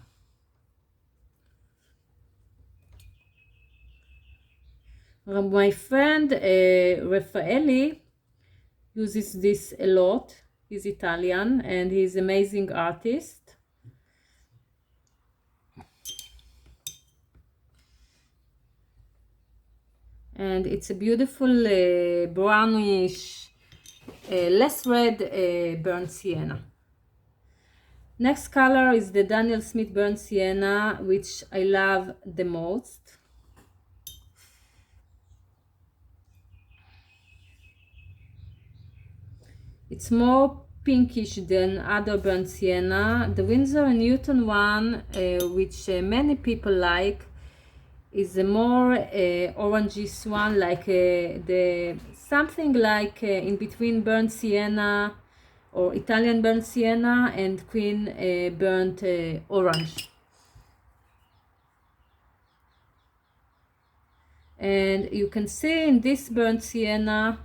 My friend Raffaelli uses this a lot. He's Italian and he's an amazing artist. And it's a beautiful brownish, less red burnt sienna. Next color is the Daniel Smith Burnt Sienna, which I love the most. It's more pinkish than other burnt sienna. The Winsor & Newton one, which many people like, is a more orangish one, like the something like in between burnt sienna or Italian burnt sienna and Queen burnt orange. And you can see in this burnt sienna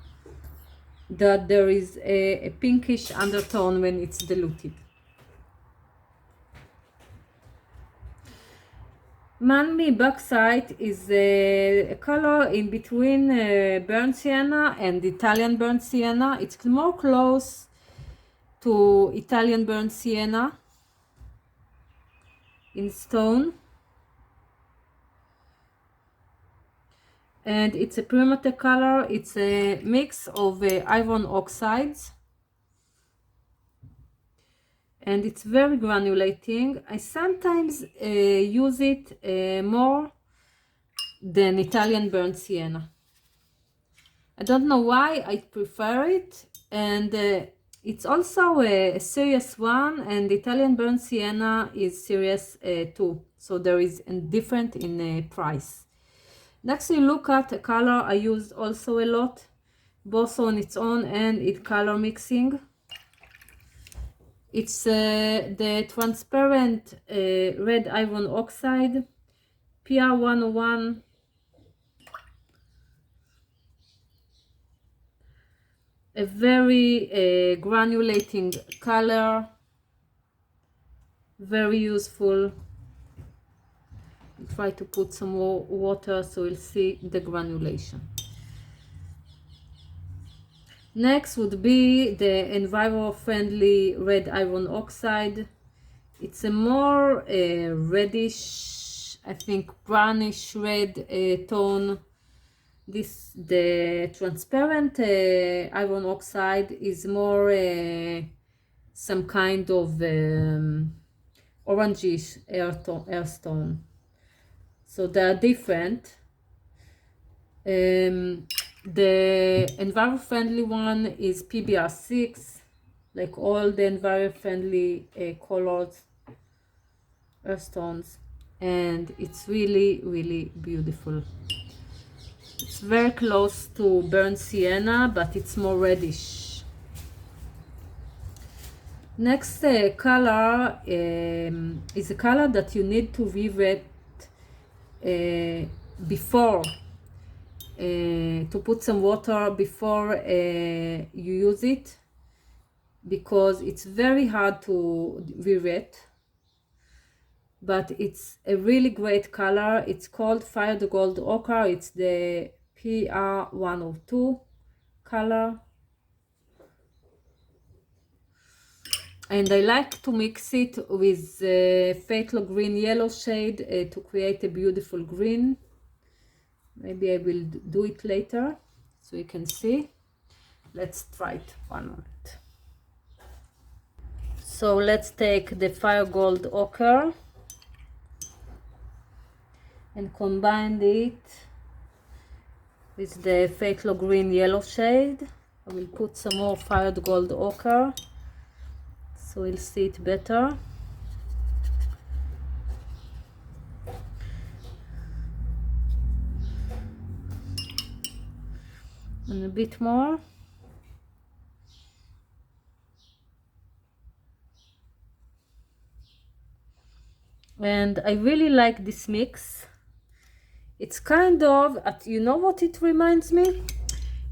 that there is a pinkish undertone when it's diluted. Manmi Bauxite is a color in between burnt sienna and Italian burnt sienna. It's more close to Italian burnt sienna in stone. And it's a primate color. It's a mix of iron oxides. And it's very granulating. I sometimes use it more than Italian burnt sienna. I don't know why, I prefer it. And it's also a serious one, and Italian burnt sienna is serious too. So there is a difference in price. Next, you look at a color I use also a lot, both on its own and in color mixing. It's the transparent red iron oxide, PR101. A very granulating color, very useful. Try to put some more water so you'll see the granulation. Next would be the enviro-friendly red iron oxide. It's a more reddish, I think brownish red tone. The transparent iron oxide is more some kind of orangish earth tone. So they are different. The enviro-friendly one is PBR6, like all the enviro-friendly colors, earth tones, and it's really, really beautiful. It's very close to burnt sienna, but it's more reddish. Next color is a color that you need to re-wet before, to put some water before you use it, because it's very hard to re-wet, but it's a really great color. It's called Fire the Gold Ochre. It's the PR102 color. And I like to mix it with Phthalo Green yellow shade to create a beautiful green. Maybe I will do it later so you can see. Let's try it one moment. So let's take the Fire Gold Ochre and combine it with the Phthalo Green yellow shade. I will put some more fired gold ochre so we'll see it better. And a bit more. And I really like this mix. It's kind of, you know what it reminds me?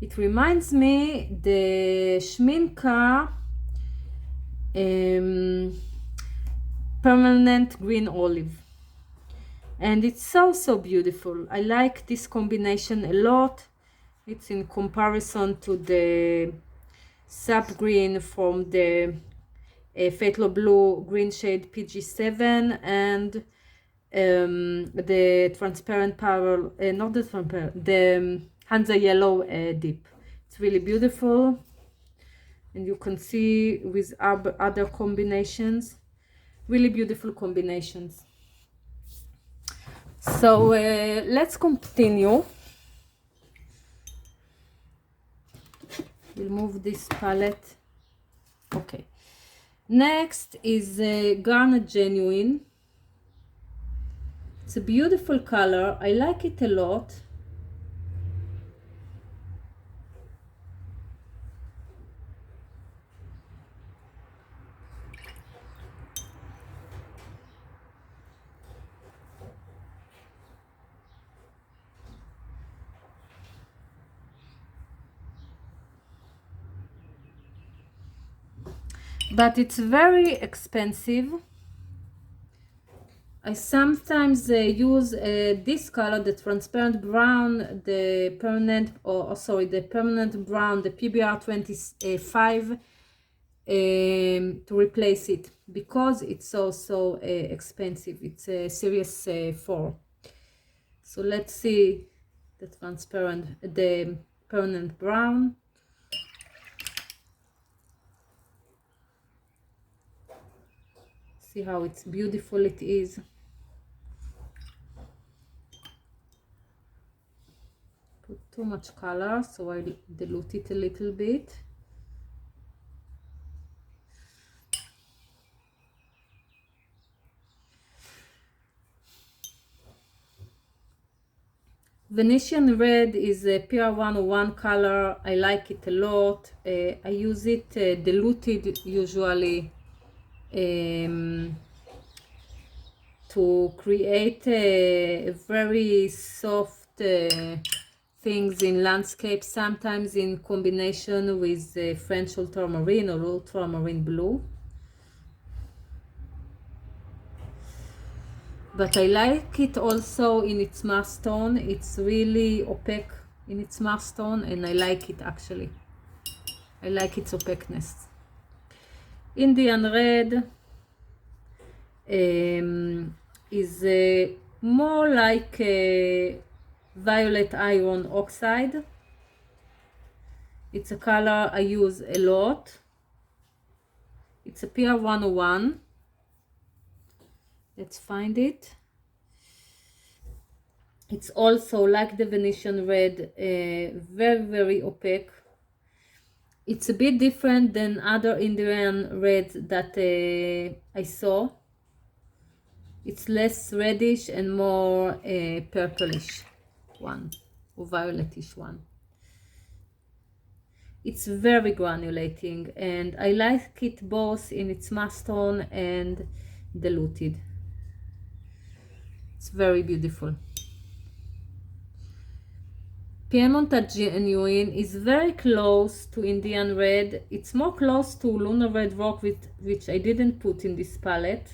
It reminds me the Schminka Permanent Green Olive. And it's so beautiful. I like this combination a lot. It's in comparison to the Sap Green from the Fatal Blue green shade PG7 and the transparent pearl, not the transparent, the Hansa Yellow dip. It's really beautiful, and you can see with other combinations, really beautiful combinations. So let's continue. We'll move this palette. Okay. Next is Garnet Genuine. It's a beautiful color. I like it a lot. But it's very expensive. I sometimes use this color, the transparent brown, the permanent, the permanent brown, the PBR 25, to replace it because it's so expensive. It's a series 4. So let's see the permanent brown. See how it's beautiful it is. Put too much color, so I dilute it a little bit. Venetian Red is a PR101 color. I like it a lot. I use it diluted usually to create a very soft things in landscape, sometimes in combination with French Ultramarine or Ultramarine Blue. But I like it also in its mass tone. It's really opaque in its mass tone, and I like it actually. I like its opaqueness. Indian Red is more like a violet iron oxide. It's a color I use a lot. It's a PR101. Let's find it. It's also like the Venetian Red, very opaque. It's a bit different than other Indian Reds that I saw. It's less reddish and more purplish one, or violetish one. It's very granulating, and I like it both in its mass tone and diluted. It's very beautiful. Piedmont Genuine is very close to Indian Red. It's more close to Lunar Red Rock, which I didn't put in this palette.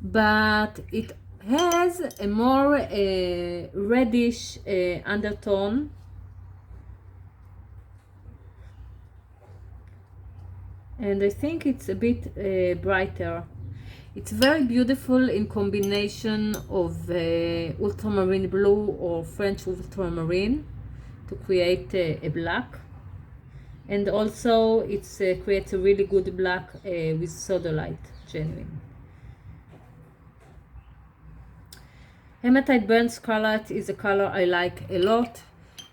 But it has a more reddish undertone. And I think it's a bit brighter. It's very beautiful in combination of ultramarine blue or French ultramarine to create a black. And also it creates a really good black with sodalite genuine. Hematite Burnt Scarlet is a color I like a lot.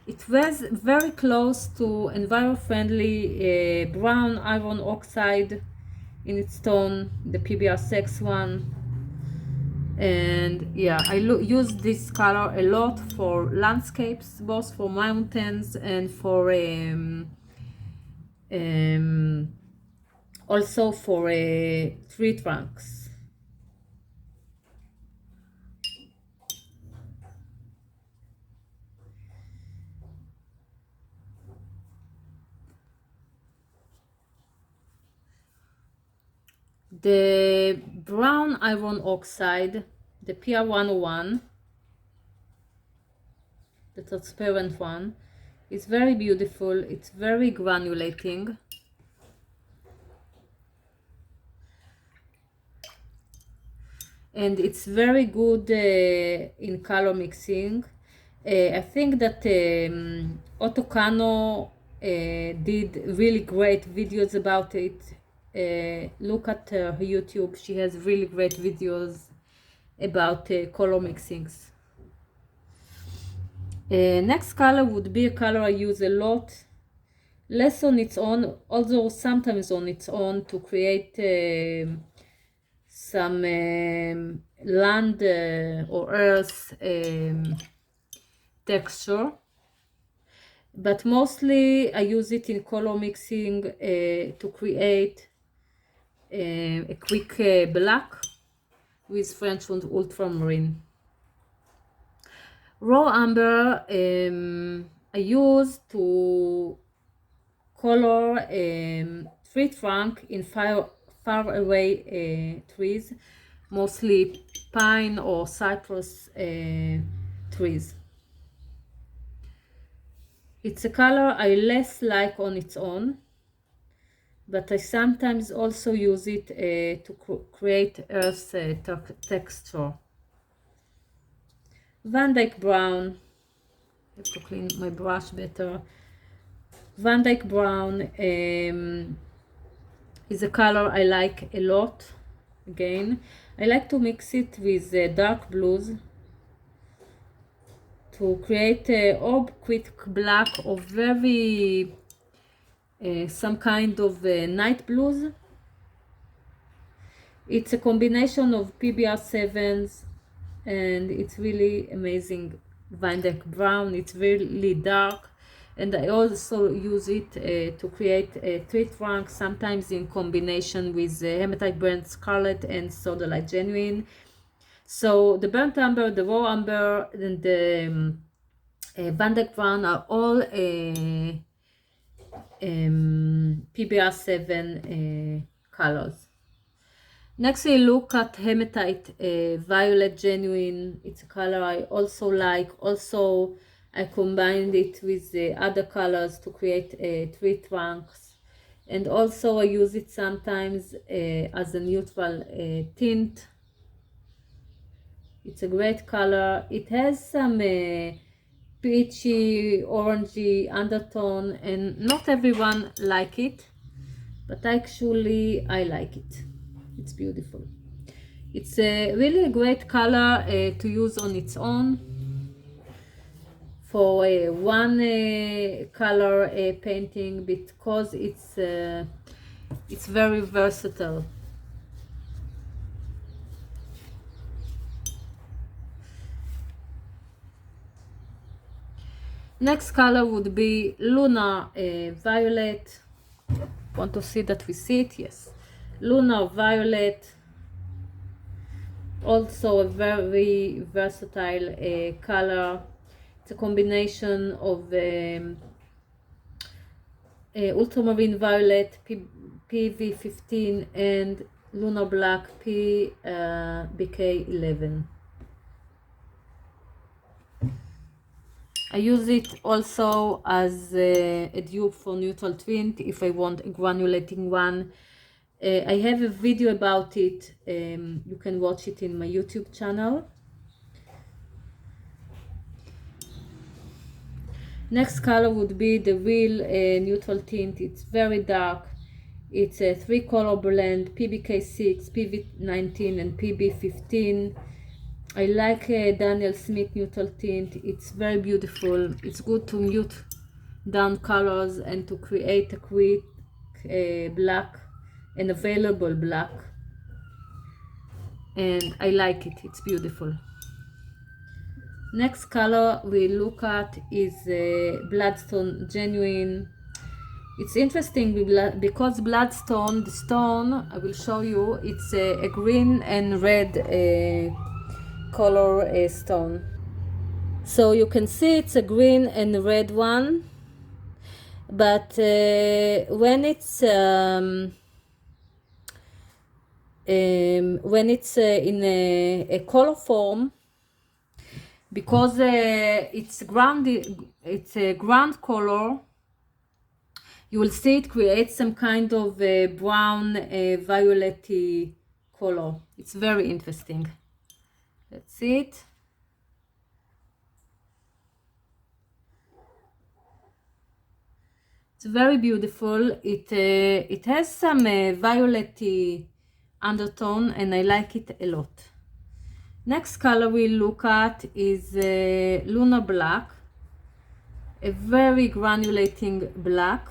It was very close to enviro-friendly brown iron oxide in its tone, the PBR6 one. And yeah, I use this color a lot for landscapes, both for mountains and for also for tree trunks. The brown iron oxide, the PR101, the transparent one, is very beautiful. It's very granulating. And it's very good in color mixing. I think that Otokano did really great videos about it. Look at her YouTube. She has really great videos about color mixings. Next color would be a color I use a lot, less on its own, although sometimes on its own, to create some land or earth texture. But mostly I use it in color mixing to create a quick black with French and ultramarine. Raw amber I use to color tree trunk in far away trees, mostly pine or cypress trees. It's a color I less like on its own, but I sometimes also use it to create earth texture. Van Dyke Brown, I have to clean my brush better. Van Dyke Brown is a color I like a lot. Again, I like to mix it with dark blues to create or quick black or very some kind of night blues. It's a combination of PBR7s and it's really amazing. Van Dyke Brown, it's really dark, and I also use it to create tree trunks, sometimes in combination with Hematite Burnt Scarlet and Sodalite Genuine. So the burnt amber, the raw amber, and the Van Dyke Brown are all PBR7 colors. Next we look at Hematite Violet Genuine. It's a color I also like. Also I combined it with other colors to create tree trunks, and also I use it sometimes as a neutral tint. It's a great color. It has some peachy, orangey undertone, and not everyone like it, but actually I like it. It's beautiful. It's really a great color to use on its own for one color painting, because it's very versatile. Next color would be Lunar Violet. Want to see that we see it? Yes. Lunar Violet, also a very versatile color. It's a combination of Ultramarine Violet PV15 and Lunar Black BK11. I use it also as a dupe for neutral tint if I want a granulating one. I have a video about it. You can watch it in my YouTube channel. Next color would be the real neutral tint. It's very dark. It's a 3-color blend, PBK6, PV19 and PB15. I like Daniel Smith neutral tint. It's very beautiful. It's good to mute down colors and to create a quick black, an available black, and I like it. It's beautiful. Next color we look at is Bloodstone Genuine. It's interesting because Bloodstone, the stone, I will show you, it's a green and red color stone. So you can see it's a green and red one, but when it's in a color form, because it's a ground color, you will see it creates some kind of brown violet-y color. It's very interesting. Let's see it. It's very beautiful. It has some violet-y undertone, and I like it a lot. Next color we look at is Lunar Black, a very granulating black,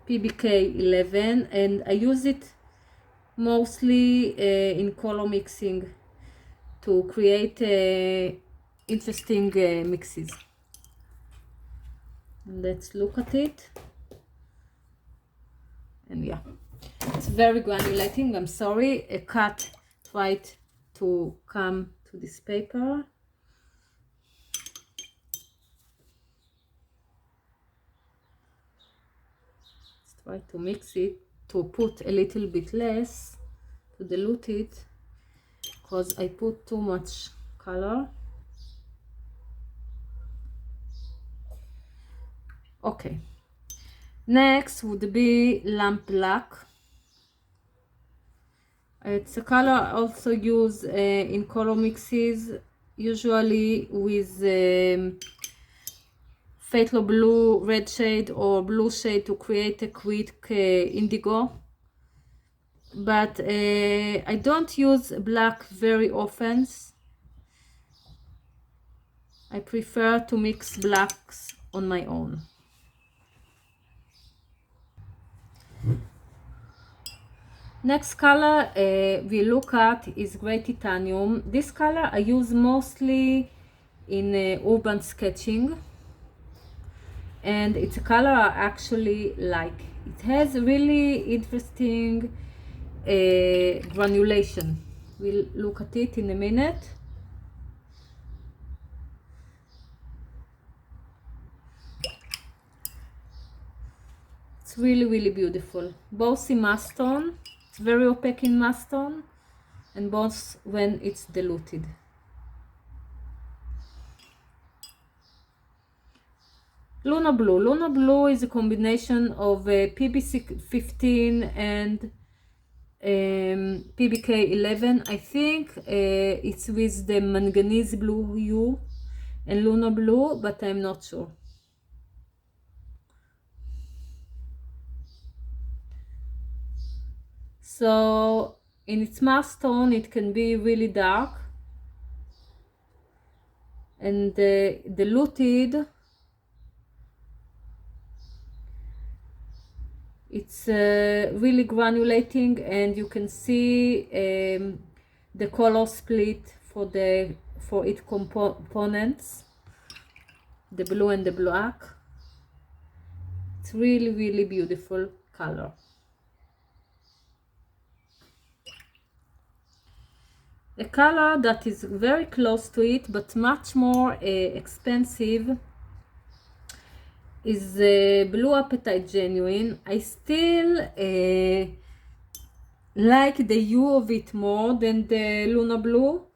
PBK 11, and I use it mostly in color mixing to create interesting mixes. Let's look at it. And yeah, it's very granulating. I'm sorry, a cat tried to come to this paper. Let's try to mix it, to put a little bit less, to dilute it, because I put too much color. Okay, next would be Lamp Black. It's a color also used in color mixes, usually with Phthalo Blue red shade or blue shade to create a quick indigo. But I don't use black very often. I prefer to mix blacks on my own. Next color we look at is Gray Titanium. This color I use mostly in urban sketching, and it's a color I actually like. It has really interesting granulation. We'll look at it in a minute. It's really beautiful, both in mass tone. It's very opaque in mass tone, and both when it's diluted. Lunar Blue. Lunar Blue is a combination of PBC 15 and PBK 11. I think it's with the manganese blue hue and Lunar Blue, but I'm not sure. So in its mass tone it can be really dark, and diluted it's really granulating, and you can see the color split for its components, the blue and the black. It's really beautiful color. A color that is very close to it but much more expensive is Blue Apatite Genuine. I still like the hue of it more than the Lunar Blue,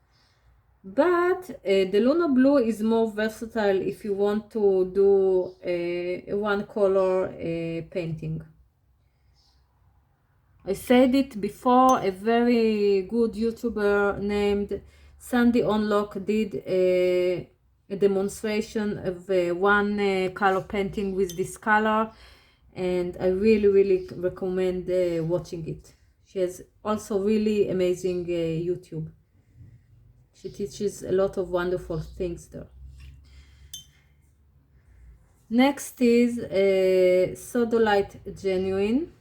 but the Lunar Blue is more versatile if you want to do a one color painting. I said it before, a very good YouTuber named Sandy Onlock did a demonstration of one color painting with this color, and I really recommend watching it. She has also really amazing YouTube. She teaches a lot of wonderful things there. Next is Sodalite Genuine.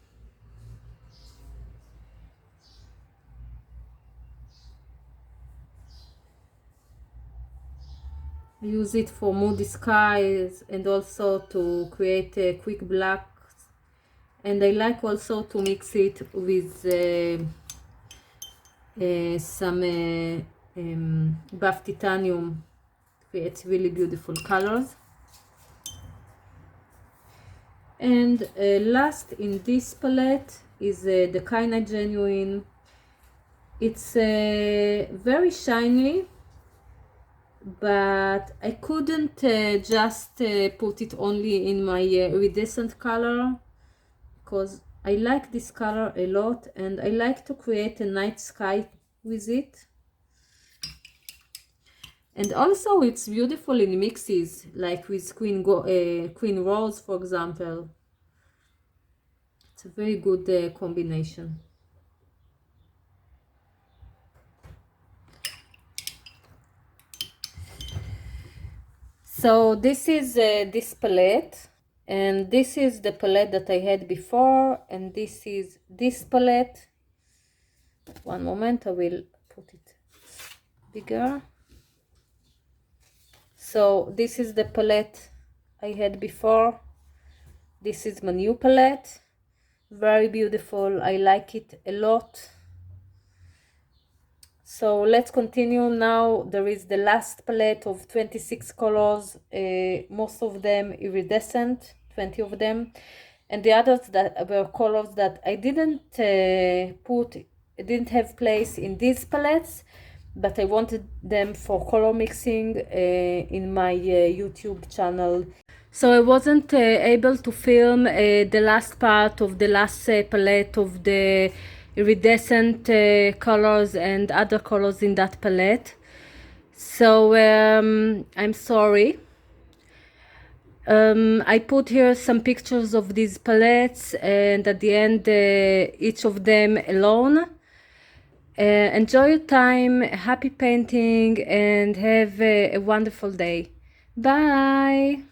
I use it for moody skies and also to create a quick blacks. And I like also to mix it with some buff titanium. Creates really beautiful colors. And last in this palette is the Quinacridone Genuine. It's very shiny, but I couldn't just put it only in my iridescent color, because I like this color a lot and I like to create a night sky with it. And also it's beautiful in mixes, like with Queen Rose, for example. It's a very good combination. So this is this palette, and this is the palette that I had before, and this is this palette. One moment, I will put it bigger. So this is the palette I had before. This is my new palette. Very beautiful. I like it a lot. So let's continue now. There is the last palette of 26 colors, most of them iridescent, 20 of them, and the others that were colors that I didn't didn't have place in these palettes, but I wanted them for color mixing in my YouTube channel. So I wasn't able to film the last part of the last palette of the iridescent colors and other colors in that palette. So I'm sorry. I put here some pictures of these palettes, and at the end each of them alone. Enjoy your time, happy painting, and have a wonderful day. Bye!